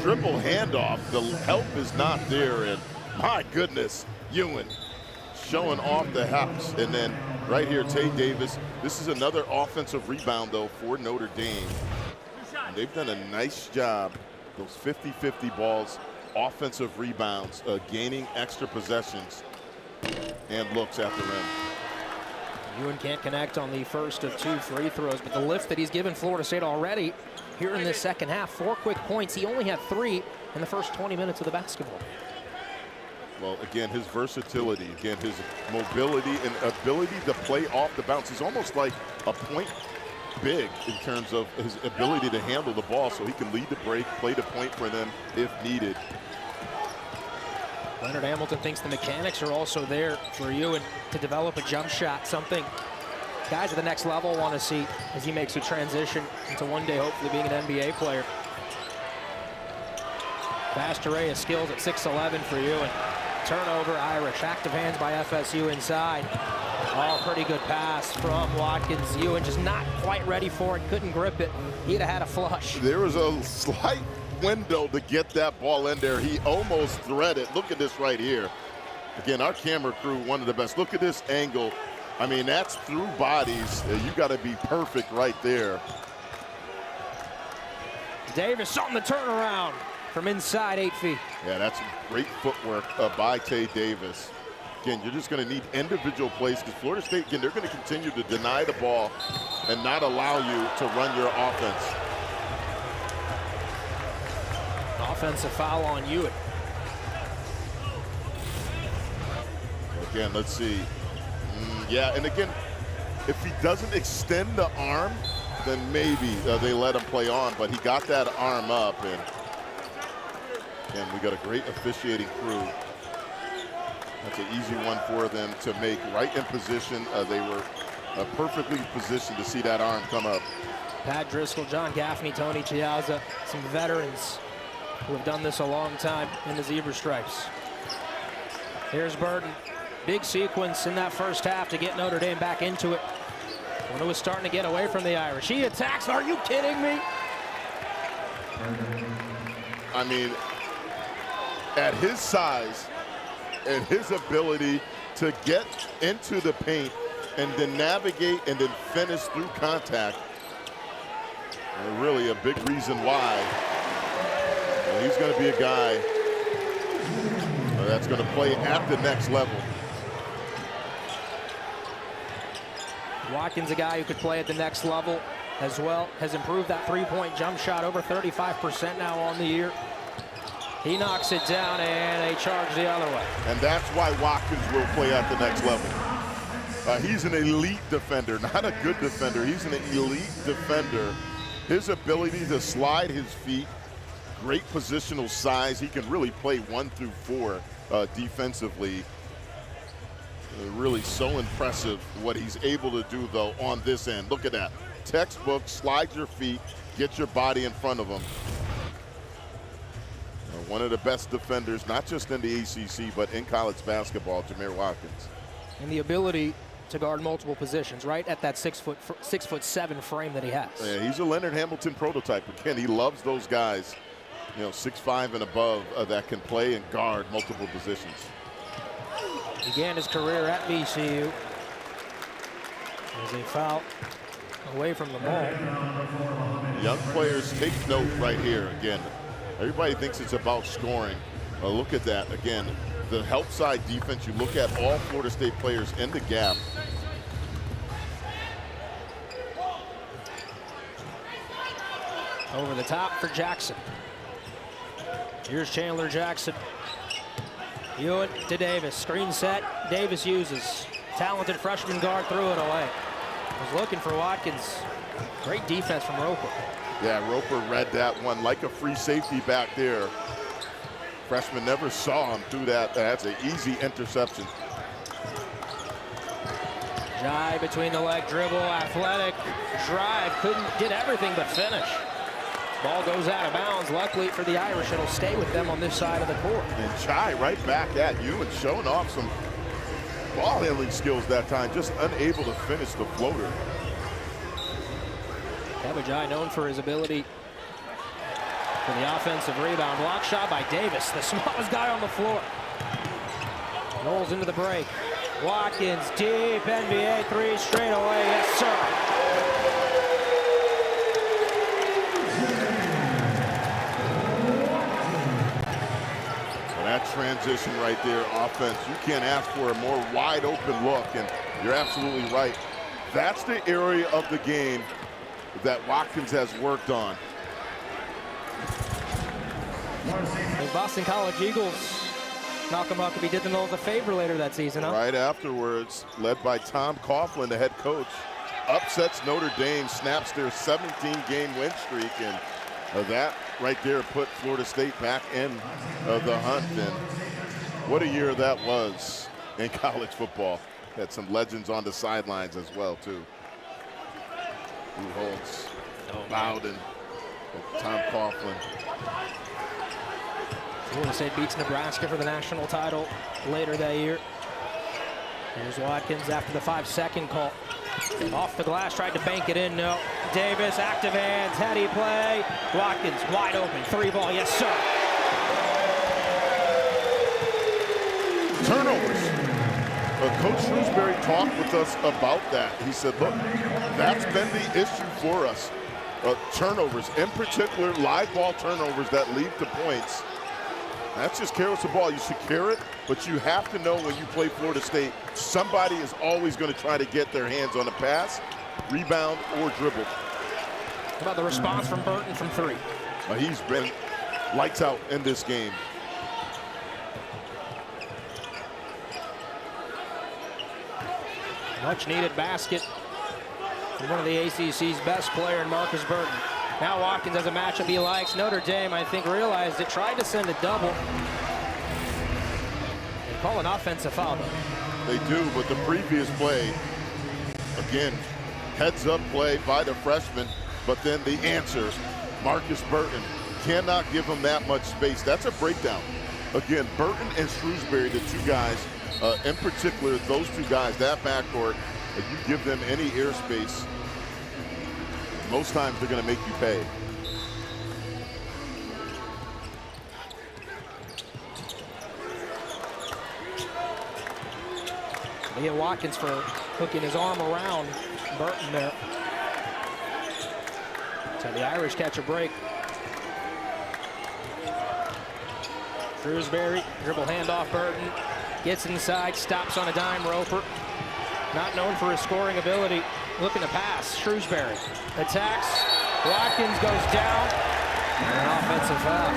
dribble handoff. The help is not there, and my goodness, Ewin showing off the house. And then right here, Tay Davis. This is another offensive rebound, though, for Notre Dame. And they've done a nice job, those 50-50 balls, offensive rebounds, gaining extra possessions, and looks at the rim. Ewin can't connect on the first of 2 free throws, but the lift that he's given Florida State already here in this second half, 4 quick points. He only had 3 in the first 20 minutes of the basketball. Well, again, his versatility, again, his mobility and ability to play off the bounce. He's almost like a point big in terms of his ability to handle the ball, so he can lead the break, play the point for them if needed. Leonard Hamilton thinks the mechanics are also there for Ewin to develop a jump shot, something guys at the next level want to see as he makes a transition into one day hopefully being an NBA player. Vast array of skills at 6'11" for Ewin. Turnover, Irish. Active hands by FSU inside. Oh, pretty good pass from Watkins. Ewin just not quite ready for it, couldn't grip it. He'd have had a flush. There was a slight window to get that ball in there. He almost threaded. Look at this right here. Again, our camera crew, one of the best. Look at this angle. I mean, that's through bodies. You got to be perfect right there. Davis on the turnaround from inside 8 feet. Yeah, that's great footwork by Tay Davis. Again, you're just going to need individual plays because Florida State, again, they're going to continue to deny the ball and not allow you to run your offense. Offensive foul on Ewin. Again, let's see. Yeah, and again, if he doesn't extend the arm, then maybe they let him play on, but he got that arm up, and we got a great officiating crew. That's an easy one for them to make right in position. They were perfectly positioned to see that arm come up. Pat Driscoll, John Gaffney, Tony Chiazza, some veterans who have done this a long time in the zebra stripes. Here's Burton. Big sequence in that first half to get Notre Dame back into it when it was starting to get away from the Irish. He attacks. Are you kidding me? I mean, at his size and his ability to get into the paint and then navigate and then finish through contact, and really a big reason why he's going to be a guy that's going to play at the next level. Watkins, a guy who could play at the next level as well, has improved that three-point jump shot over 35% now on the year. He knocks it down, and they charge the other way. And that's why Watkins will play at the next level. He's an elite defender, not a good defender. He's an elite defender. His ability to slide his feet, great positional size. He can really play 1 through 4 defensively. Really so impressive what he's able to do, though, on this end. Look at that. Textbook, slide your feet, get your body in front of him. One of the best defenders, not just in the ACC, but in college basketball, Jamir Watkins. And the ability to guard multiple positions, right at that 6'7" frame that he has. Yeah, he's a Leonard Hamilton prototype. Again, he loves those guys, 6'5" and above that can play and guard multiple positions. Began his career at VCU. There's a foul away from the ball. Young players, take note right here. Again, everybody thinks it's about scoring. Look at that. Again, the help side defense, you look at all Florida State players in the gap. Over the top for Jackson. Here's Chandler Jackson. Ewin to Davis. Screen set. Davis uses. Talented freshman guard threw it away. Was looking for Watkins. Great defense from Roper. Yeah, Roper read that one like a free safety back there. Freshman never saw him do that. That's an easy interception. Jai between the leg dribble. Athletic drive. Couldn't get everything but finish. Ball goes out of bounds. Luckily for the Irish, it'll stay with them on this side of the court. And Jai right back at you and showing off some ball handling skills that time, just unable to finish the floater. Jai known for his ability for the offensive rebound. Block shot by Davis, the smallest guy on the floor. Rolls into the break. Watkins deep, NBA three straight away. Yes, sir. That transition right there, offense, you can't ask for a more wide open look, and you're absolutely right. That's the area of the game that Watkins has worked on. The Boston College Eagles, Malcolm Huckabee did the Noles a favor later that season, huh? Right afterwards, led by Tom Coughlin, the head coach, upsets Notre Dame, snaps their 17-game win streak, and that right there put Florida State back in the hunt. And what a year that was in college football. Had some legends on the sidelines as well, too. Lou Holtz, Bowden, Tom Coughlin. Florida State beats Nebraska for the national title later that year. Here's Watkins after the 5-second call. Off the glass, tried to bank it in, no. Davis, active hands, heady play. Watkins, wide open, three ball, yes sir. Turnover. Coach Shrewsbury talked with us about that. He said, look, that's been the issue for us. Turnovers, in particular, live ball turnovers that lead to points. That's just careless the ball. You secure it, but you have to know when you play Florida State, somebody is always going to try to get their hands on a pass, rebound, or dribble. How about the response from Burton from 3? He's been lights out in this game. Much needed basket from one of the ACC's best player, Markus Burton. Now Watkins has a matchup he likes. Notre Dame, I think, realized it, tried to send a double. They call an offensive foul, though. They do, but the previous play, again, heads up play by the freshman, but then the answer, Markus Burton, cannot give him that much space. That's a breakdown. Again, Burton and Shrewsbury, the two guys, in particular, those two guys, that backcourt, if you give them any airspace, most times they're going to make you pay. Leonard Watkins for hooking his arm around Burton there. So the Irish catch a break. Shrewsbury, dribble handoff Burton. Gets inside, stops on a dime. Roper, not known for his scoring ability, looking to pass. Shrewsbury attacks. Watkins goes down. And an offensive foul.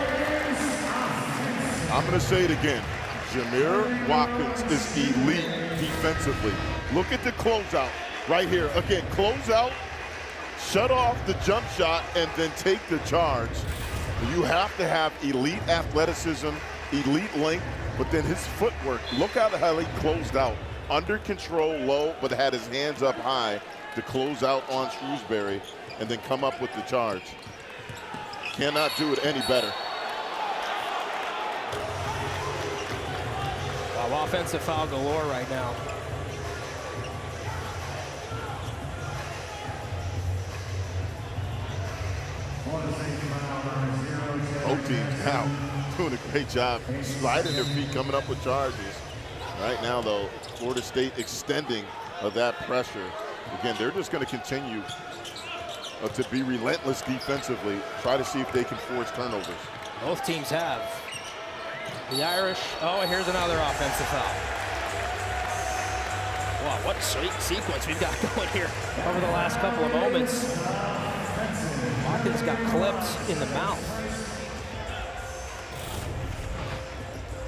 I'm going to say it again. Jamir Watkins is elite defensively. Look at the closeout right here. Again, closeout, shut off the jump shot, and then take the charge. You have to have elite athleticism, elite length, but then his footwork. Look at how he closed out. Under control, low, but had his hands up high to close out on Shrewsbury and then come up with the charge. Cannot do it any better. Wow, offensive foul galore right now. Both teams now doing a great job sliding their feet, coming up with charges. Right now, though, Florida State extending that pressure. Again, they're just going to continue to be relentless defensively, try to see if they can force turnovers. Both teams have. The Irish, oh, and here's another offensive foul. Wow, what sweet sequence we've got going here over the last couple of moments. Watkins got clipped in the mouth.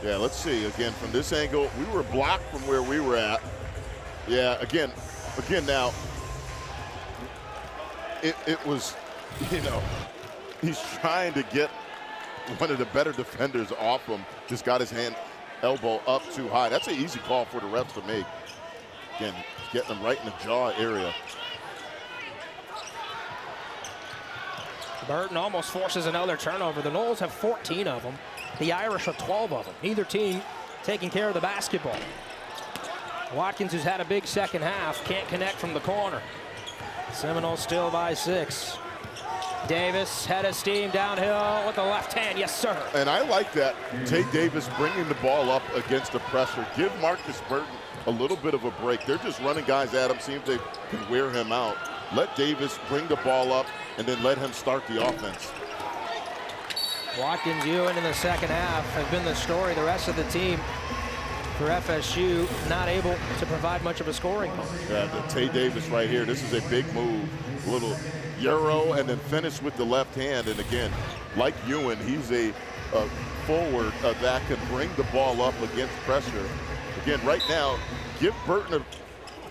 Yeah, let's see. Again, from this angle, we were blocked from where we were at. Yeah, again now, it was, you know, he's trying to get one of the better defenders off him. Just got his elbow up too high. That's an easy call for the refs to make. Again, getting him right in the jaw area. Burton almost forces another turnover. The Noles have 14 of them. The Irish have 12 of them. Neither team taking care of the basketball. Watkins, who's had a big second half, can't connect from the corner. Seminoles still by 6. Davis, head of steam downhill with the left hand. Yes, sir. And I like that. Tate Davis bringing the ball up against the pressure. Give Markus Burton a little bit of a break. They're just running guys at him, see if they can wear him out. Let Davis bring the ball up and then let him start the offense. Watkins, Ewin in the second half have been the story. The rest of the team for FSU not able to provide much of a scoring moment. Yeah, the Tate Davis right here. This is a big move. A little Euro and then finish with the left hand. And again, like Ewin, he's a forward that can bring the ball up against pressure. Again, right now, give Burton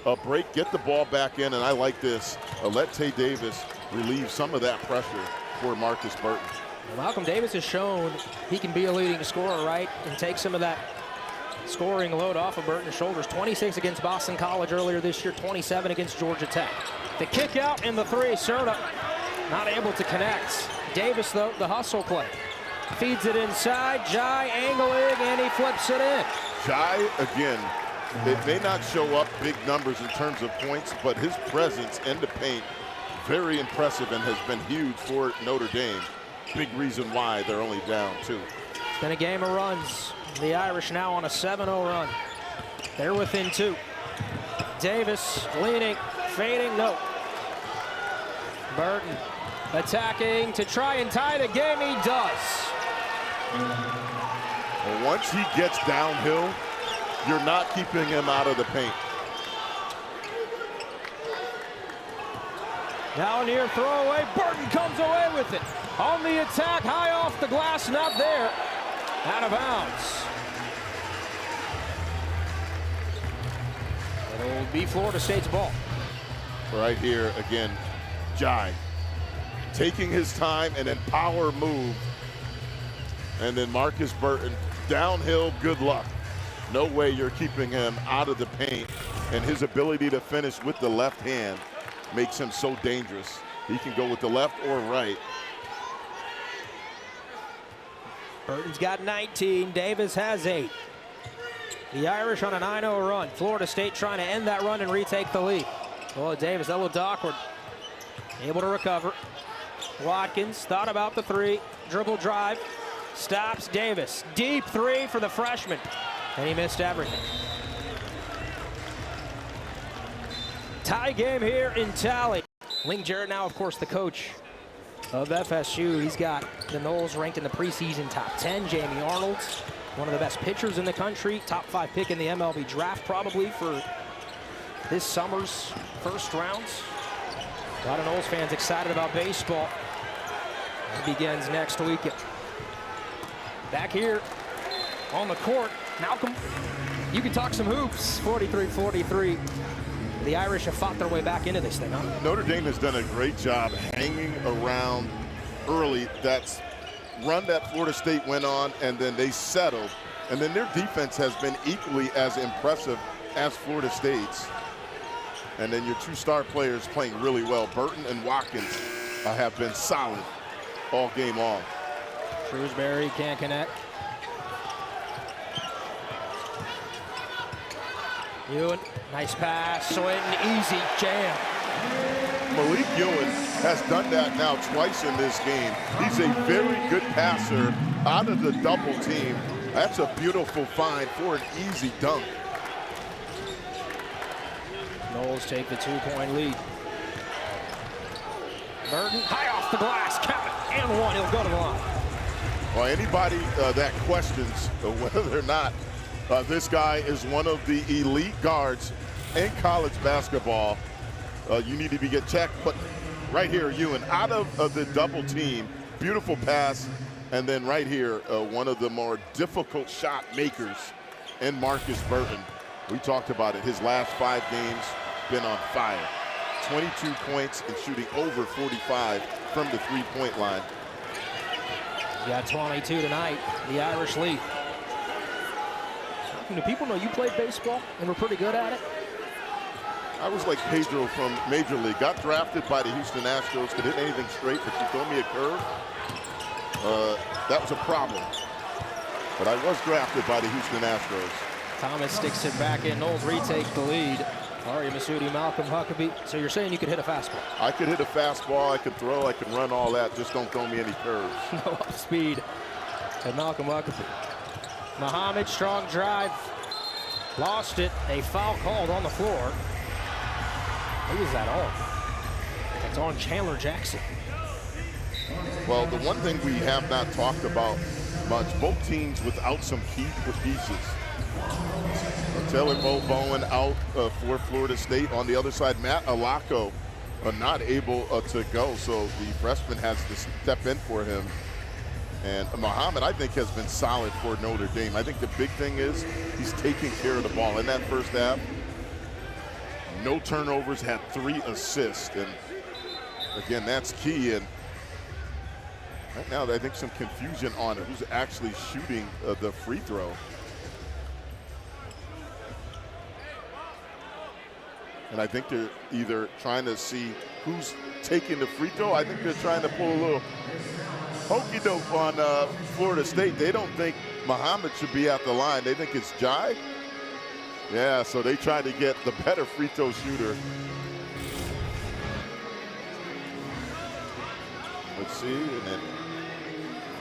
a break, get the ball back in, and I like this. Let Tate Davis relieve some of that pressure for Markus Burton. Well, Malcolm Davis has shown he can be a leading scorer, right, and take some of that scoring load off of Burton's shoulders. 26 against Boston College earlier this year, 27 against Georgia Tech. The kick out and the 3, Serta not able to connect. Davis, though, the hustle play. Feeds it inside, Jai angling, and he flips it in. Jai, again, it may not show up big numbers in terms of points, but his presence in the paint, very impressive and has been huge for Notre Dame. Big reason why they're only down 2. It's been a game of runs. The Irish now on a 7-0 run. They're within 2. Davis leaning, fading, no. Burton attacking to try and tie the game. He does. Well, once he gets downhill, you're not keeping him out of the paint. Now near throwaway, Burton comes away with it. On the attack, high off the glass, not there. Out of bounds. It'll be Florida State's ball. Right here, again, Jai taking his time and then power move. And then Markus Burton, downhill, good luck. No way you're keeping him out of the paint. And his ability to finish with the left hand makes him so dangerous. He can go with the left or right. Burton's got 19, Davis has 8. The Irish on a 9-0 run. Florida State trying to end that run and retake the lead. Oh, Davis, that looked awkward. Able to recover. Watkins thought about the 3, dribble drive, stops Davis. Deep 3 for the freshman, and he missed everything. Tie game here in Tally. Link Jarrett now, of course, the coach of FSU. He's got the Noles ranked in the preseason top 10. Jamie Arnold's one of the best pitchers in the country. Top 5 pick in the MLB draft probably for this summer's first rounds. A lot of Noles fans excited about baseball. It begins next weekend. Back here on the court, Malcolm, you can talk some hoops. 43-43. The Irish have fought their way back into this thing, huh? Notre Dame has done a great job hanging around early. That's run that Florida State went on, and then they settled. And then their defense has been equally as impressive as Florida State's. And then your 2 star players playing really well. Burton and Watkins have been solid all game long. Shrewsbury can't connect. Ewin, nice pass, Swinton, easy jam. Malique Ewin has done that now twice in this game. He's a very good passer out of the double team. That's a beautiful find for an easy dunk. Noles take the 2-point lead. Burton, high off the glass, count it, and 1, he'll go to the line. Well, anybody that questions whether or not this guy is one of the elite guards in college basketball, you need to be get checked. But right here, Ewin out of the double team, beautiful pass, and then right here, one of the more difficult shot makers in Markus Burton. We talked about it. His last 5 games been on fire. 22 points and shooting over 45 from the 3-point line. You got 22 tonight. The Irish lead. Do people know you played baseball and were pretty good at it? I was like Pedro from Major League. Got drafted by the Houston Astros. Could hit anything straight, but you throw me a curve. That was a problem. But I was drafted by the Houston Astros. Thomas sticks it back in. Noles retake the lead. Ari Masudi, Malcolm Huckabee. So you're saying you could hit a fastball? I could hit a fastball. I could throw. I could run all that. Just don't throw me any curves. No off speed. And Malcolm Huckabee. Muhammad, strong drive. Lost it. A foul called on the floor. Who is that on? That's on Chandler Jackson. Well, the one thing we have not talked about much, both teams without some key pieces. Taylor Bowen out for Florida State. On the other side, Matt Alaco not able to go, so the freshman has to step in for him. And Muhammad, I think, has been solid for Notre Dame. I think the big thing is he's taking care of the ball. In that first half, no turnovers, had 3 assists. And again, that's key. And right now, I think some confusion on who's actually shooting the free throw. And I think they're either trying to see who's taking the free throw. I think they're trying to pull a little hokey doke on Florida State. They don't think Muhammad should be at the line. They think it's Jai. Yeah, so they try to get the better free throw shooter. Let's see, and then,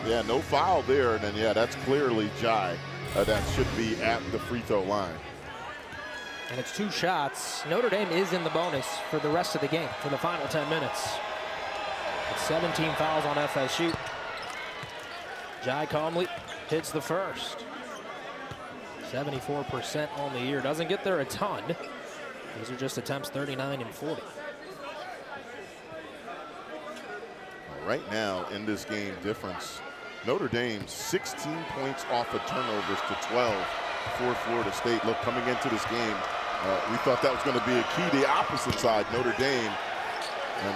yeah, no foul there. And then, yeah, that's clearly Jai. That should be at the free throw line. And it's 2 shots. Notre Dame is in the bonus for the rest of the game, for the final 10 minutes. It's 17 fouls on FSU. Jai Comley hits the first. 74% on the year. Doesn't get there a ton. These are just attempts 39 and 40. Right now in this game difference, Notre Dame 16 points off of turnovers to 12 for Florida State. Look, coming into this game, we thought that was going to be a key. The opposite side, Notre Dame,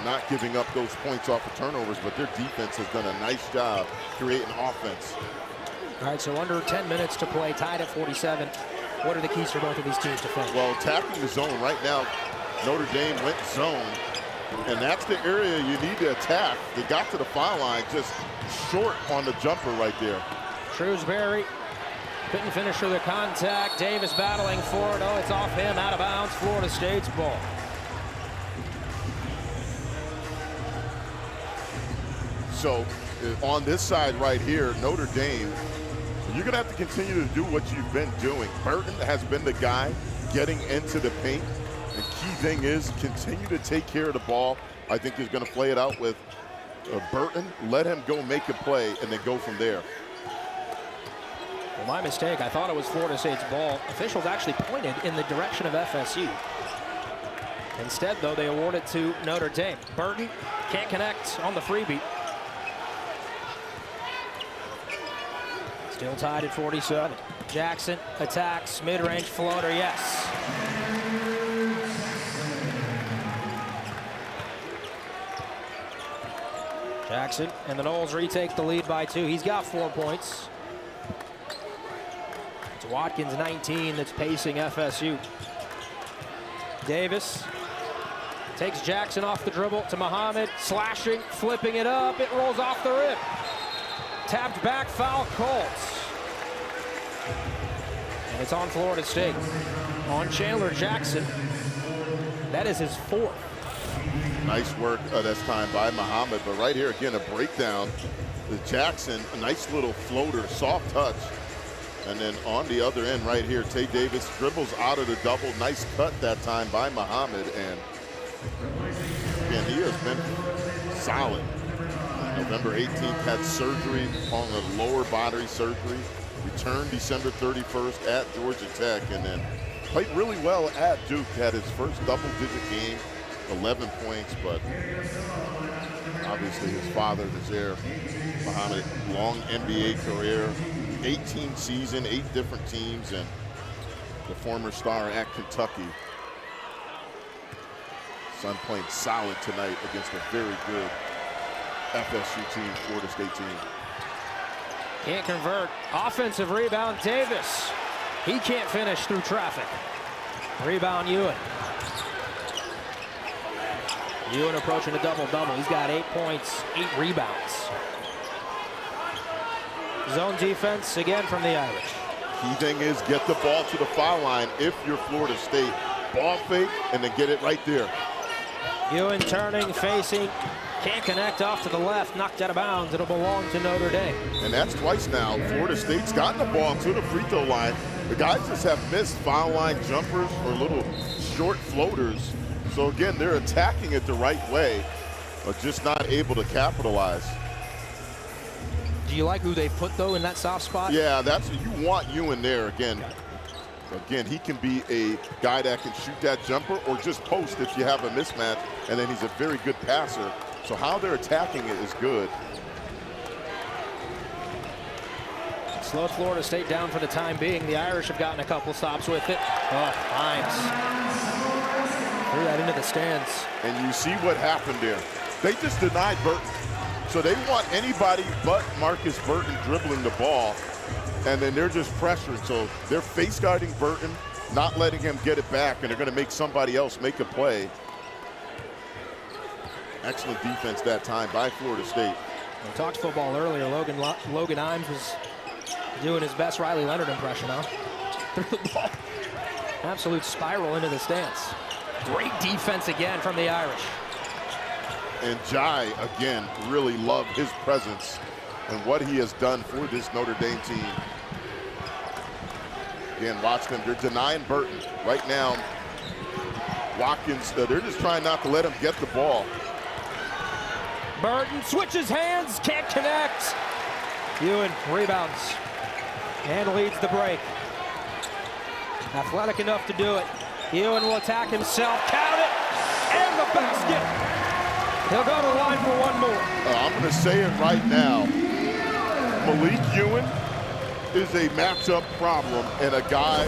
not giving up those points off of turnovers, but their defense has done a nice job creating offense. All right, so under 10 minutes to play, tied at 47. What are the keys for both of these teams to finish? Well, attacking the zone right now, Notre Dame went zone, and that's the area you need to attack. They got to the foul line just short on the jumper right there. Shrewsbury couldn't finish through the contact. Davis battling for it. Oh, it's off him, out of bounds. Florida State's ball. So on this side right here, Notre Dame, you're going to have to continue to do what you've been doing. Burton has been the guy getting into the paint. The key thing is continue to take care of the ball. I think he's going to play it out with Burton. Let him go make a play and then go from there. Well, my mistake. I thought it was Florida State's ball. Officials actually pointed in the direction of FSU. Instead, though, they award it to Notre Dame. Burton can't connect on the freebie. Still tied at 47. Jackson attacks, mid-range floater, yes. Jackson and the Noles retake the lead by 2. He's got 4 points. It's Watkins, 19, that's pacing FSU. Davis takes Jackson off the dribble to Muhammad, slashing, flipping it up. It rolls off the rim. Tapped back, foul Colts. And it's on Florida State. On Chandler Jackson. That is his 4th. Nice work this time by Muhammad, but right here again a breakdown. The Jackson, a nice little floater, soft touch. And then on the other end right here, Tay Davis dribbles out of the double. Nice cut that time by Muhammad, and again, he has been solid. November 18th had surgery on a lower body surgery. Returned December 31st at Georgia Tech, and then played really well at Duke. Had his first double-digit game, 11 points, but obviously his father is there. Muhammad, long NBA career, 18 season, 8 different teams, and the former star at Kentucky. Son playing solid tonight against a very good FSU team, Florida State team. Can't convert. Offensive rebound, Davis. He can't finish through traffic. Rebound, Ewin. Ewin approaching a double-double. He's got 8 points, 8 rebounds. Zone defense again from the Irish. Key thing is get the ball to the foul line if you're Florida State. Ball fake and then get it right there. Ewin turning, facing, can't connect off to the left, knocked out of bounds. It'll belong to Notre Dame. And that's twice now. Florida State's gotten the ball to the free throw line. The guys just have missed foul line jumpers or little short floaters. So again, they're attacking it the right way, but just not able to capitalize. Do you like who they put, though, in that soft spot? Yeah, that's you want Ewin there again. Again, he can be a guy that can shoot that jumper or just post if you have a mismatch, and then he's a very good passer. So how they're attacking it is good. Slowed Florida State down for the time being. The Irish have gotten a couple stops with it. Oh, Hines. Threw that into the stands. And you see what happened there. They just denied Burton. So they want anybody but Markus Burton dribbling the ball, and then they're just pressuring. So they're face guarding Burton, not letting him get it back, and they're going to make somebody else make a play. Excellent defense that time by Florida State. We talked football earlier. Logan Imes was doing his best Riley Leonard impression, huh? Threw the ball. Absolute spiral into the stands. Great defense again from the Irish. And Jai, again, really love his presence and what he has done for this Notre Dame team. Again, watch them. They're denying Burton. Right now, Watkins, they're just trying not to let him get the ball. Burton switches hands, can't connect. Ewin rebounds and leads the break. Athletic enough to do it. Ewin will attack himself, count it, and the basket. He'll go to the line for one more. I'm going to say it right now. Malique Ewin is a matchup problem and a guy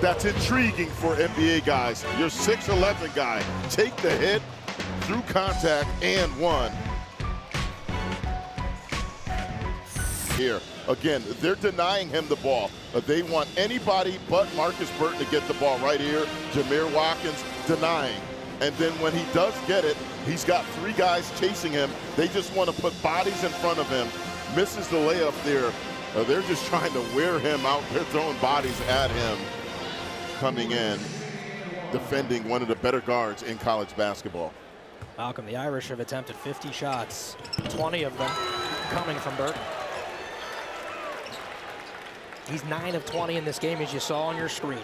that's intriguing for NBA guys. Your 6'11" guy, take the hit through contact and one. Here, again, they're denying him the ball. They want anybody but Markus Burton to get the ball right here. Jamir Watkins denying. And then when he does get it, he's got 3 guys chasing him. They just want to put bodies in front of him. Misses the layup there. They're just trying to wear him out. They're throwing bodies at him. Coming in, defending one of the better guards in college basketball. Malcolm, the Irish have attempted 50 shots, 20 of them coming from Burton. He's 9 of 20 in this game, as you saw on your screen.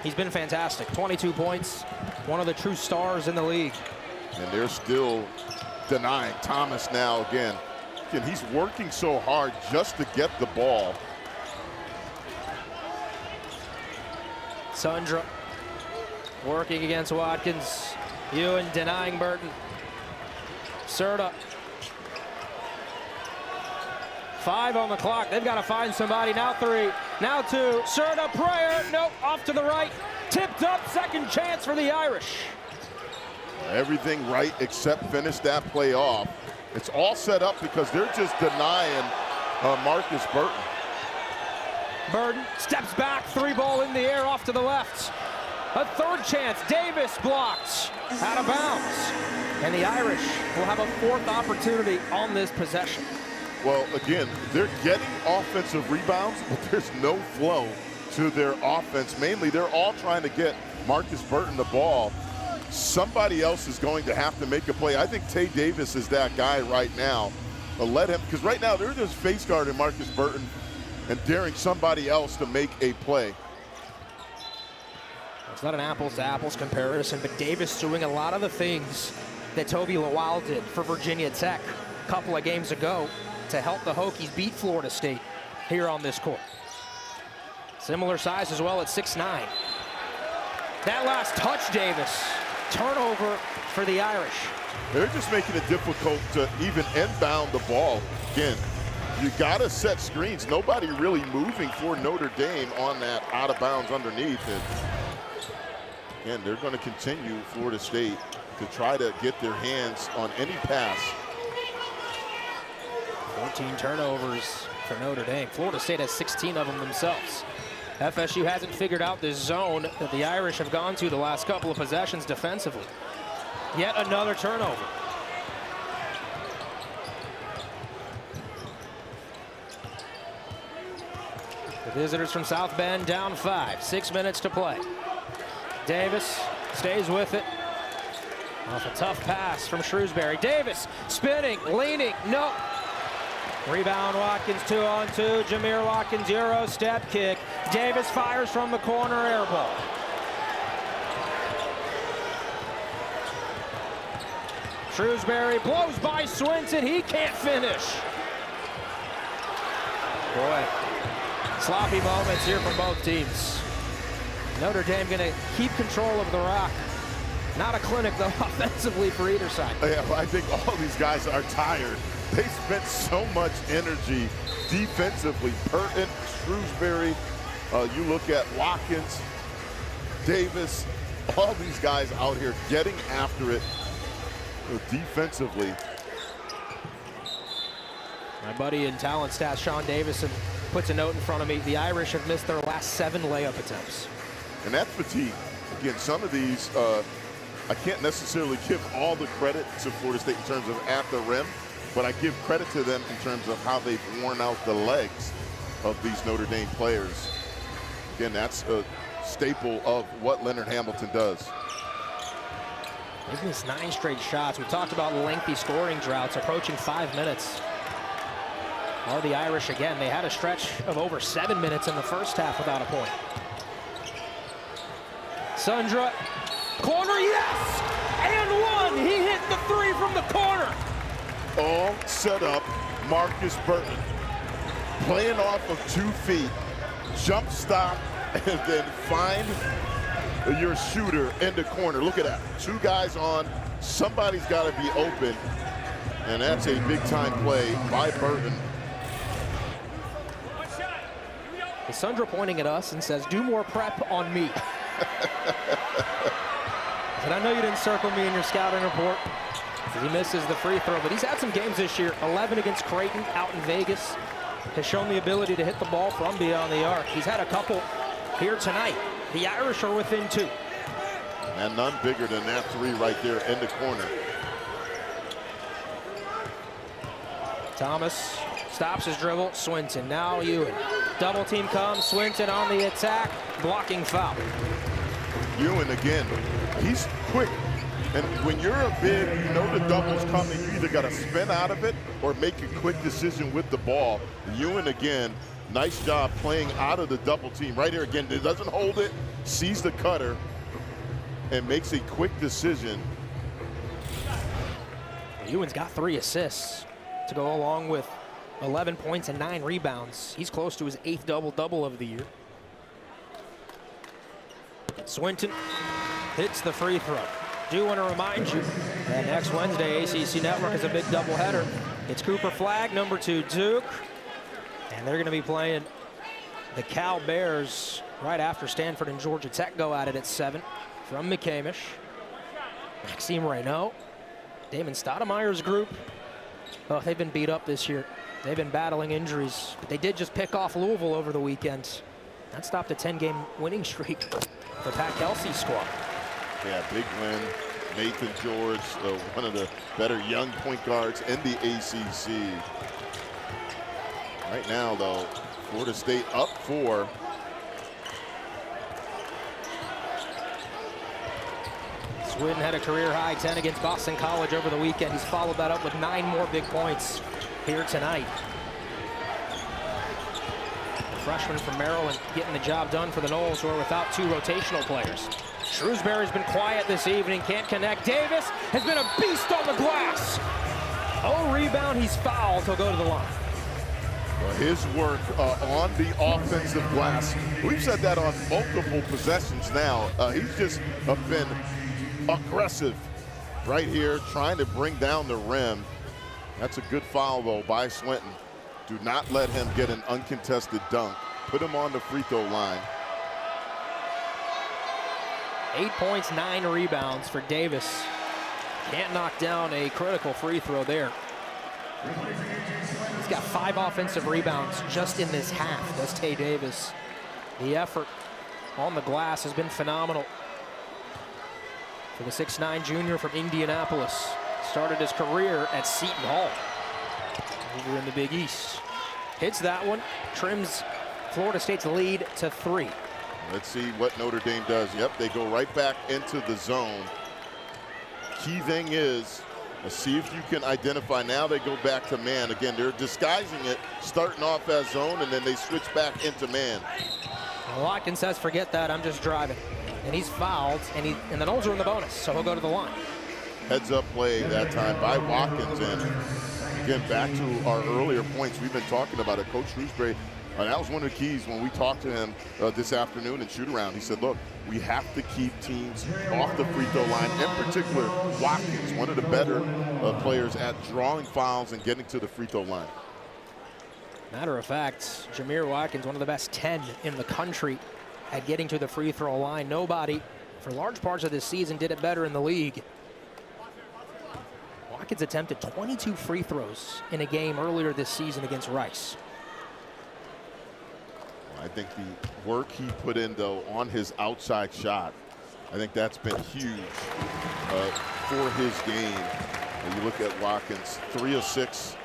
He's been fantastic. 22 points, one of the true stars in the league. And they're still denying Thomas now again. And he's working so hard just to get the ball. Sundra working against Watkins. Ewin denying Burton. Serta. 5 on the clock. They've got to find somebody. Now 3, now 2. Serta, prayer. Nope, off to the right. Tipped up, second chance for the Irish. Everything right except finish that play off. It's all set up because they're just denying Markus Burton. Burton steps back, 3-ball in the air off to the left. A third chance, Davis blocked, out of bounds. And the Irish will have a 4th opportunity on this possession. Well, again, they're getting offensive rebounds, but there's no flow to their offense. Mainly, they're all trying to get Markus Burton the ball. Somebody else is going to have to make a play. I think Tay Davis is that guy right now. Let him, because right now they're just face guarding Markus Burton and daring somebody else to make a play. It's not an apples-to-apples comparison, but Davis doing a lot of the things that Toby Lawal did for Virginia Tech a couple of games ago to help the Hokies beat Florida State here on this court. Similar size as well at 6'9". That last touch, Davis. Turnover for the Irish. They're just making it difficult to even inbound the ball. Again, you got to set screens. Nobody really moving for Notre Dame on that out of bounds underneath. And again, they're going to continue, Florida State, to try to get their hands on any pass. 14 turnovers for Notre Dame. Florida State has 16 of them themselves. FSU hasn't figured out this zone that the Irish have gone to the last couple of possessions defensively. Yet another turnover. The visitors from South Bend down 5. 6 minutes to play. Davis stays with it. Off a tough pass from Shrewsbury. Davis spinning, leaning, no. Rebound Watkins, 2-on-2. Jamir Watkins, Euro step kick. Davis fires from the corner, air ball. Shrewsbury blows by Swinton. He can't finish. Boy, sloppy moments here from both teams. Notre Dame going to keep control of the rock. Not a clinic, though, offensively for either side. Yeah, I think all these guys are tired. They spent so much energy defensively. Burton, Shrewsbury, you look at Watkins, Davis, all these guys out here getting after it defensively. My buddy in talent stats, Sean Davison, puts a note in front of me. The Irish have missed their last 7 layup attempts. And that's fatigue. Again, some of these, I can't necessarily give all the credit to Florida State in terms of at the rim, but I give credit to them in terms of how they've worn out the legs of these Notre Dame players. Again, that's a staple of what Leonard Hamilton does. They've missed 9 straight shots. We've talked about lengthy scoring droughts approaching 5 minutes. Or the Irish again, they had a stretch of over 7 minutes in the first half without a point. Sundra, corner, yes! And one! He hit the three from the corner. All set up. Markus Burton playing off of 2 feet, jump stop, and then find your shooter in the corner. Look at that. 2 guys on. Somebody's got to be open. And that's a big-time play by Burton. Sundra pointing at us and says, do more prep on me. And I know you didn't circle me in your scouting report. He misses the free throw, but he's had some games this year. 11 against Creighton out in Vegas. Has shown the ability to hit the ball from beyond the arc. He's had a couple here tonight. The Irish are within 2. And none bigger than that 3 right there in the corner. Thomas stops his dribble. Swinton, now Ewin. Double team comes. Swinton on the attack. Blocking foul. Ewin again. He's quick. And when you're a big, you know the double's coming. You either got to spin out of it or make a quick decision with the ball. Ewin again, nice job playing out of the double team. Right here again, doesn't hold it, sees the cutter, and makes a quick decision. Ewin's got 3 assists to go along with 11 points and 9 rebounds. He's close to his 8th double-double of the year. Swinton hits the free throw. Do want to remind you that next Wednesday, ACC Network is a big doubleheader. It's Cooper Flagg, number 2 Duke, and they're going to be playing the Cal Bears right after Stanford and Georgia Tech go at it at 7 from McCamish. Maxime Reynaud, Damon Stoudemire's group. Oh, they've been beat up this year. They've been battling injuries. But they did just pick off Louisville over the weekend. That stopped a 10-game winning streak for Pat Kelsey's squad. Yeah, big win. Nathan George, one of the better young point guards in the ACC. Right now, though, Florida State up 4. Swinton had a career-high 10 against Boston College over the weekend. He's followed that up with 9 more big points here tonight. The freshman from Maryland getting the job done for the Noles, who are without 2 rotational players. Shrewsbury's been quiet this evening, can't connect. Davis has been a beast on the glass. Oh, rebound, he's fouled. He'll go to the line. Well, his work on the offensive glass, we've said that on multiple possessions now. He's just been aggressive right here, trying to bring down the rim. That's a good foul, though, by Swinton. Do not let him get an uncontested dunk. Put him on the free throw line. 8 points, 9 rebounds for Davis. Can't knock down a critical free throw there. He's got 5 offensive rebounds just in this half, does Tay Davis. The effort on the glass has been phenomenal for the 6'9" junior from Indianapolis. Started his career at Seton Hall over in the Big East. Hits that one, trims Florida State's lead to 3. Let's see what Notre Dame does. Yep, they go right back into the zone. Key thing is, let's see if you can identify. Now they go back to man. Again, they're disguising it, starting off as zone, and then they switch back into man. Watkins says, forget that, I'm just driving. And he's fouled, and the Noles are in the bonus, so he'll go to the line. Heads up play that time by Watkins. And again, back to our earlier points, we've been talking about it. Coach Shrewsbury, that was one of the keys when we talked to him this afternoon in shoot-around. He said, look, we have to keep teams off the free throw line, in particular Watkins, one of the better players at drawing fouls and getting to the free throw line. Matter of fact, Jamir Watkins, one of the best 10 in the country at getting to the free throw line. Nobody, for large parts of this season, did it better in the league. Watkins attempted 22 free throws in a game earlier this season against Rice. I think the work he put in, though, on his outside shot, I think that's been huge for his game. And you look at Watkins, 3 of 6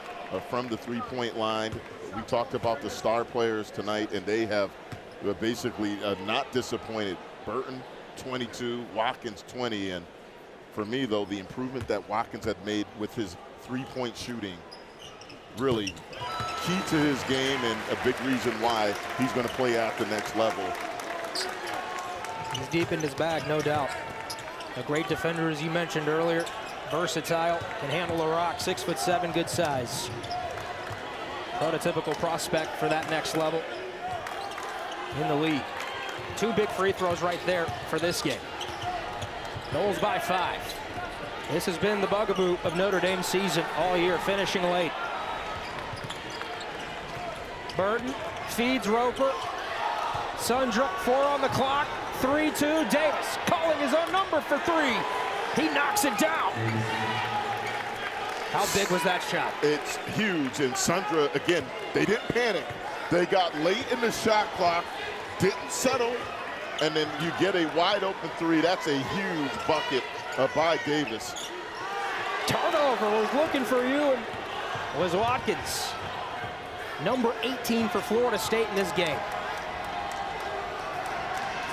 from the three-point line. We talked about the star players tonight, and they have basically not disappointed. Burton, 22, Watkins, 20. And for me, though, the improvement that Watkins had made with his three-point shooting, really key to his game and a big reason why he's going to play at the next level. He's deep in his bag, no doubt. A great defender, as you mentioned earlier. Versatile, can handle a rock, 6'7", good size. Prototypical prospect for that next level in the league. 2 big free throws right there for this game. Noles by 5. This has been the bugaboo of Notre Dame's season all year, finishing late. Burton feeds Roper. Sundra, 4 on the clock. 3-2, Davis calling his own number for 3. He knocks it down. How big was that shot? It's huge, and Sundra, again, they didn't panic. They got late in the shot clock, didn't settle, and then you get a wide open 3. That's a huge bucket by Davis. Turnover was looking for you, and was Watkins. Number 18 for Florida State in this game.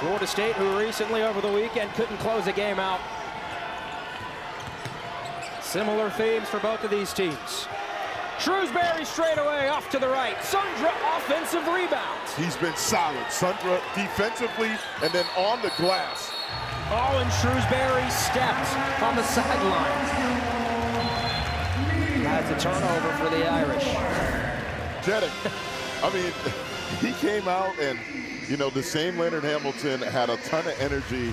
Florida State, who recently over the weekend couldn't close the game out. Similar themes for both of these teams. Shrewsbury straight away off to the right. Sundra offensive rebounds. He's been solid. Sundra defensively and then on the glass. Oh, and Shrewsbury stepped on the sideline. That's a turnover for the Irish. Jeddick, I mean, he came out and, you know, the same Leonard Hamilton had a ton of energy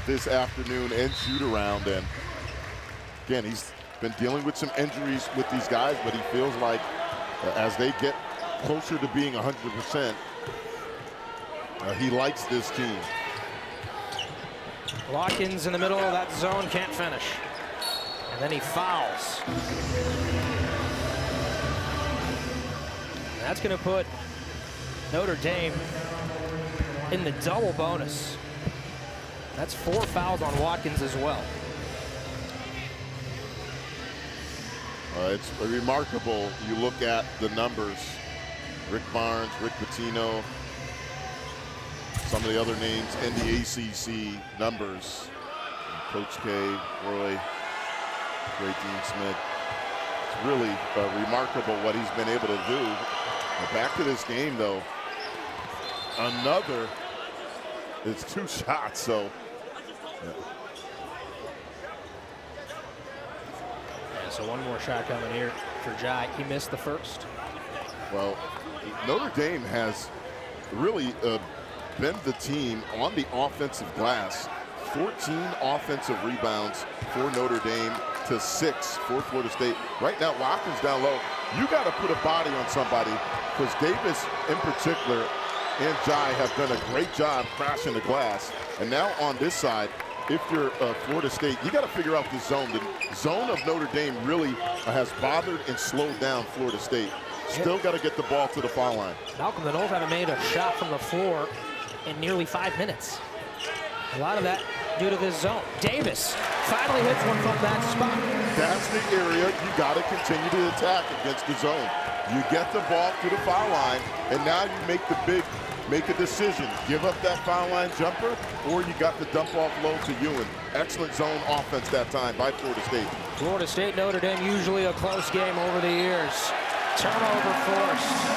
this afternoon and shoot around. And again, he's been dealing with some injuries with these guys, but he feels like as they get closer to being 100%, he likes this team. Watkins in the middle of that zone, can't finish. And then he fouls. And that's going to put Notre Dame in the double bonus. That's 4 fouls on Watkins as well. It's remarkable. You look at the numbers. Rick Barnes, Rick Pitino, some of the other names in the ACC numbers. Coach K, Roy, great Dean Smith. It's really remarkable what he's been able to do. Back to this game, though. Another, it's 2 shots, so. Yeah, so one more shot coming here for Jai. He missed the first. Well, Notre Dame has really been the team on the offensive glass. 14 offensive rebounds for Notre Dame to 6 for Florida State. Right now, Watkins down low. You got to put a body on somebody, because Davis in particular and Jai have done a great job crashing the glass. And now on this side, if you're Florida State, you got to figure out the zone. The zone of Notre Dame really has bothered and slowed down Florida State. Still got to get the ball to the foul line. Malcolm, the Noles haven't made a shot from the floor in nearly 5 minutes. A lot of that due to this zone. Davis finally hits one from that spot. That's the area you got to continue to attack against the zone. You get the ball to the foul line, and now you make a decision. Give up that foul line jumper, or you got the dump off low to Ewin. Excellent zone offense that time by Florida State. Florida State, Notre Dame, usually a close game over the years. Turnover forced.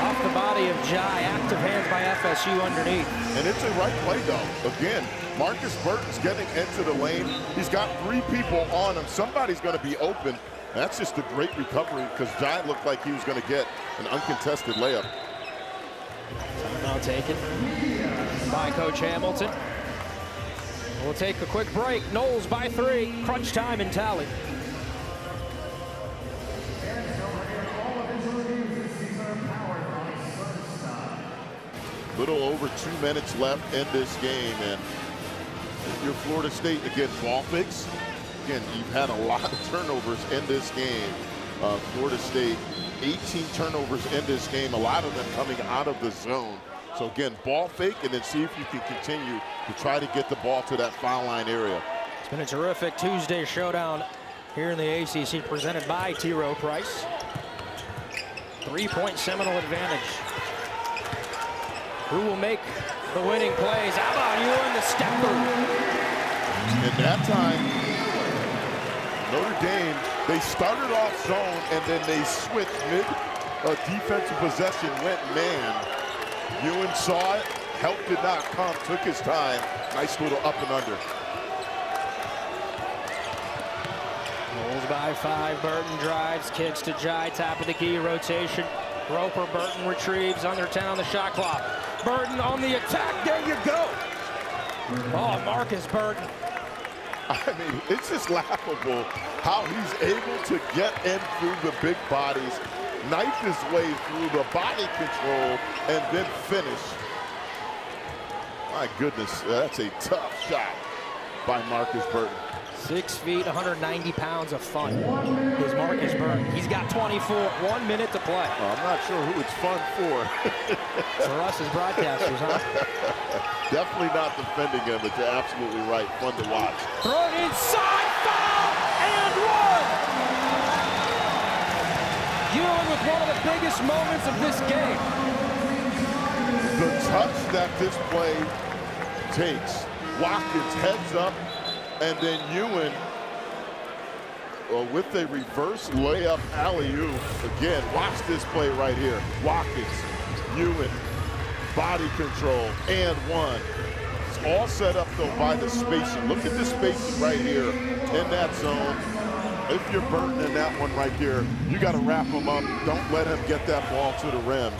Off the body of Jai, active hands by FSU underneath. And it's a right play, though. Again, Markus Burton's getting into the lane. He's got 3 people on him. Somebody's going to be open. That's just a great recovery, because Jai looked like he was going to get an uncontested layup. Now taken by Coach Hamilton. We'll take a quick break. Noles by 3. Crunch time in Tally. Little over 2 minutes left in this game, and if you're Florida State, again, ball fakes. Again, you've had a lot of turnovers in this game. Florida State, 18 turnovers in this game, a lot of them coming out of the zone. So again, ball fake, and then see if you can continue to try to get the ball to that foul line area. It's been a terrific Tuesday showdown here in the ACC, presented by T. Rowe Price. 3-point Seminole advantage. Who will make the winning plays? How about you in the stepper? And that time, Notre Dame, they started off zone, and then they switched mid defensive possession, went man. Ewin saw it, Help did not come, took his time. Nice little up and under. Rolls by 5, Burton drives, kicks to Jai, top of the key, rotation. Roper, Burton retrieves, under 10 on the shot clock. Burton on the attack, there you go. Oh, Markus Burton. I mean, it's just laughable how he's able to get in through the big bodies, knife his way through the body control, and then finish. My goodness, that's a tough shot by Markus Burton. 6 feet, 190 pounds of fun is Markus Burton. He's got 24, 1 minute to play. Well, I'm not sure who it's fun for. For us as broadcasters, huh? Definitely not defending him, but you're absolutely right. Fun to watch. Thrown inside, foul, and one! Ewin with one of the biggest moments of this game. The touch that this play takes. Watkins heads up, and then Ewin with a reverse layup alley-oop. Again, watch this play right here. Watkins, Ewin, body control, and one. It's all set up, though, by the spacing. Look at the spacing right here in that zone. If you're Burton in that one right there, you got to wrap him up. Don't let him get that ball to the rim.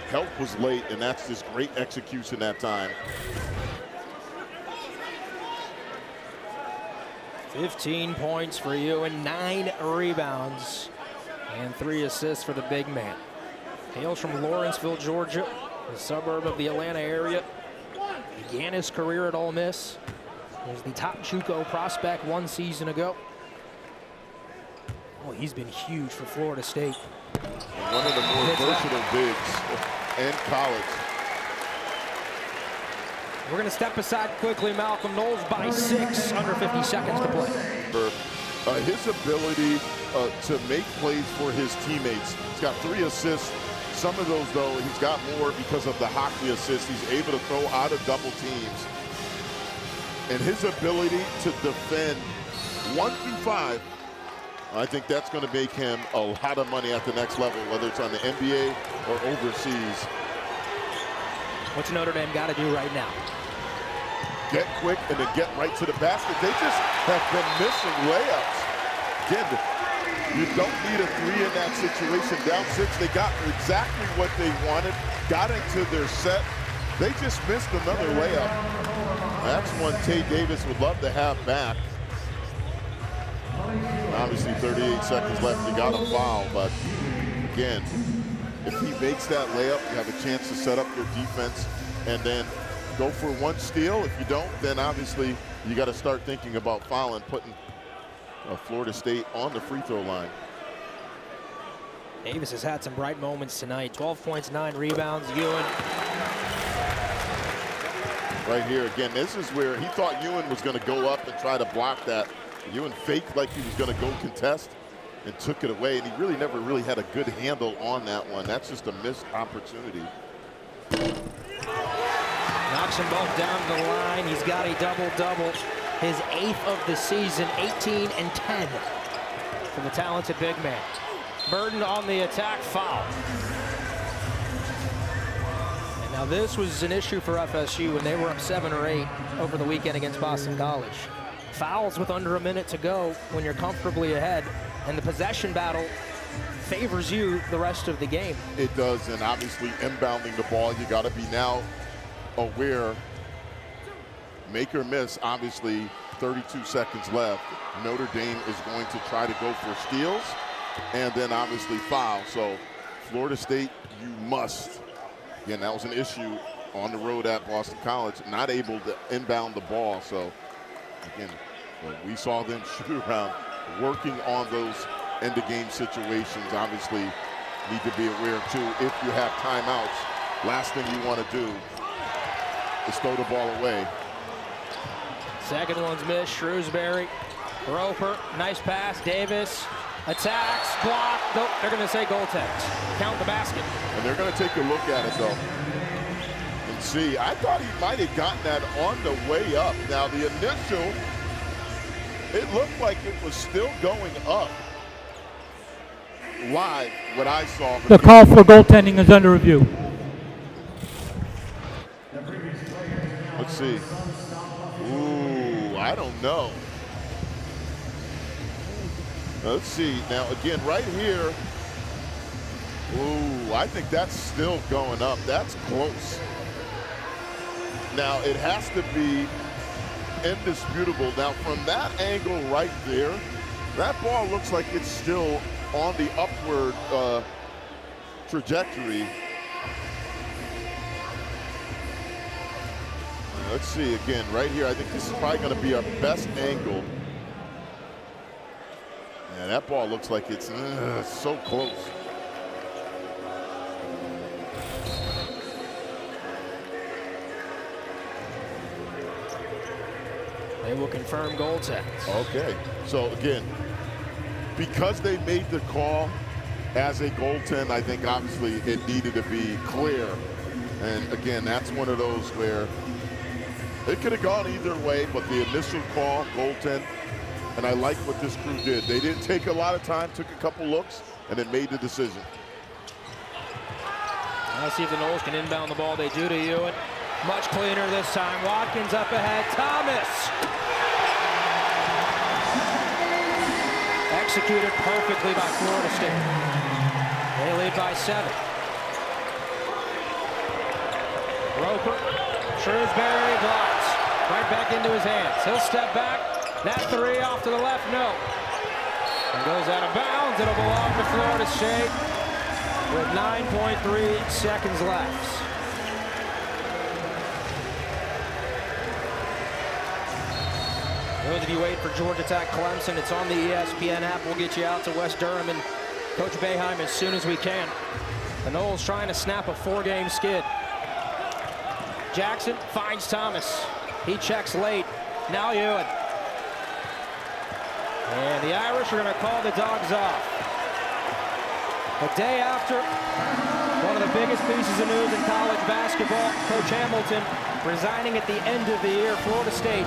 Help was late, and that's just great execution that time. 15 points for Ewin, 9 rebounds, and 3 assists for the big man. Hails from Lawrenceville, Georgia, a suburb of the Atlanta area. Began his career at Ole Miss. He was the top JUCO prospect 1 season ago. Oh, he's been huge for Florida State. One of the more versatile bigs in college. We're going to step aside quickly. Malcolm Knowles by 6, under 50 seconds to play. His ability to make plays for his teammates. He's got 3 assists. Some of those, though, he's got more because of the hockey assist. He's able to throw out of double teams. And his ability to defend 1 through 5, I think that's going to make him a lot of money at the next level, whether it's on the NBA or overseas. What's Notre Dame got to do right now? Get quick and then get right to the basket. They just have been missing layups. Again, you don't need a 3 in that situation. Down 6, they got exactly what they wanted, got into their set. They just missed another layup. That's one Tay Davis would love to have back. Obviously 38 seconds left, you got a foul, but again, if he makes that layup, you have a chance to set up your defense and then go for 1 steal. If you don't, then obviously you got to start thinking about fouling, putting Florida State on the free throw line. Davis has had some bright moments tonight. 12 points, 9 rebounds. Ewin. Right here again, this is where he thought Ewin was going to go up and try to block that. Ewin faked like he was going to go contest and took it away, and he really never really had a good handle on that one. That's just a missed opportunity. Knocks them both down the line. He's got a double-double, his 8th of the season, 18 and 10 for the talented big man. Burton on the attack, foul. And now this was an issue for FSU when they were up 7 or 8 over the weekend against Boston College. Fouls with under a minute to go when you're comfortably ahead, and the possession battle favors you the rest of the game. It does, and obviously inbounding the ball, you got to be now aware. Make or miss, obviously 32 seconds left. Notre Dame is going to try to go for steals and then obviously foul. So Florida State, you must. Again, that was an issue on the road at Boston College, not able to inbound the ball. So again, we saw them shoot around, working on those end of game situations. Obviously need to be aware too, if you have timeouts, last thing you want to do is throw the ball away. Second one's missed. Shrewsbury, Roper, nice pass. Davis attacks, block. Nope, they're going to say goaltends. Count the basket. And they're going to take a look at it though and see. I thought he might have gotten that on the way up. Now the initial, it looked like it was still going up. Live, what I saw. The call for goaltending is under review. see. Ooh, I don't know. Let's see. Now, again, right here. Ooh, I think that's still going up. That's close. Now, it has to be indisputable. Now, from that angle right there, that ball looks like it's still on the upward trajectory. Let's see again, right here. I think this is probably going to be our best angle. Yeah, that ball looks like it's so close. They will confirm goaltends. Okay, so again, because they made the call as a goaltend, I think obviously it needed to be clear. And again, that's one of those where it could have gone either way, but the initial call, goaltend, and I like what this crew did. They didn't take a lot of time, took a couple looks, and then made the decision. Let's see if the Noles can inbound the ball. They do to Ewin. Much cleaner this time. Watkins up ahead. Thomas. Executed perfectly by Florida State. They lead by 7. Roper. Shrewsbury blocks. Right back into his hands. He'll step back. That 3 off to the left. No. And goes out of bounds. It'll belong to Florida State with 9.3 seconds left. Those of you waiting for Georgia Tech Clemson, it's on the ESPN app. We'll get you out to West Durham and Coach Boeheim as soon as we can. The Noles trying to snap a 4-game skid. Jackson finds Thomas. He checks late. Now Ewin. And the Irish are going to call the Dogs off. A day after one of the biggest pieces of news in college basketball, Coach Hamilton resigning at the end of the year. Florida State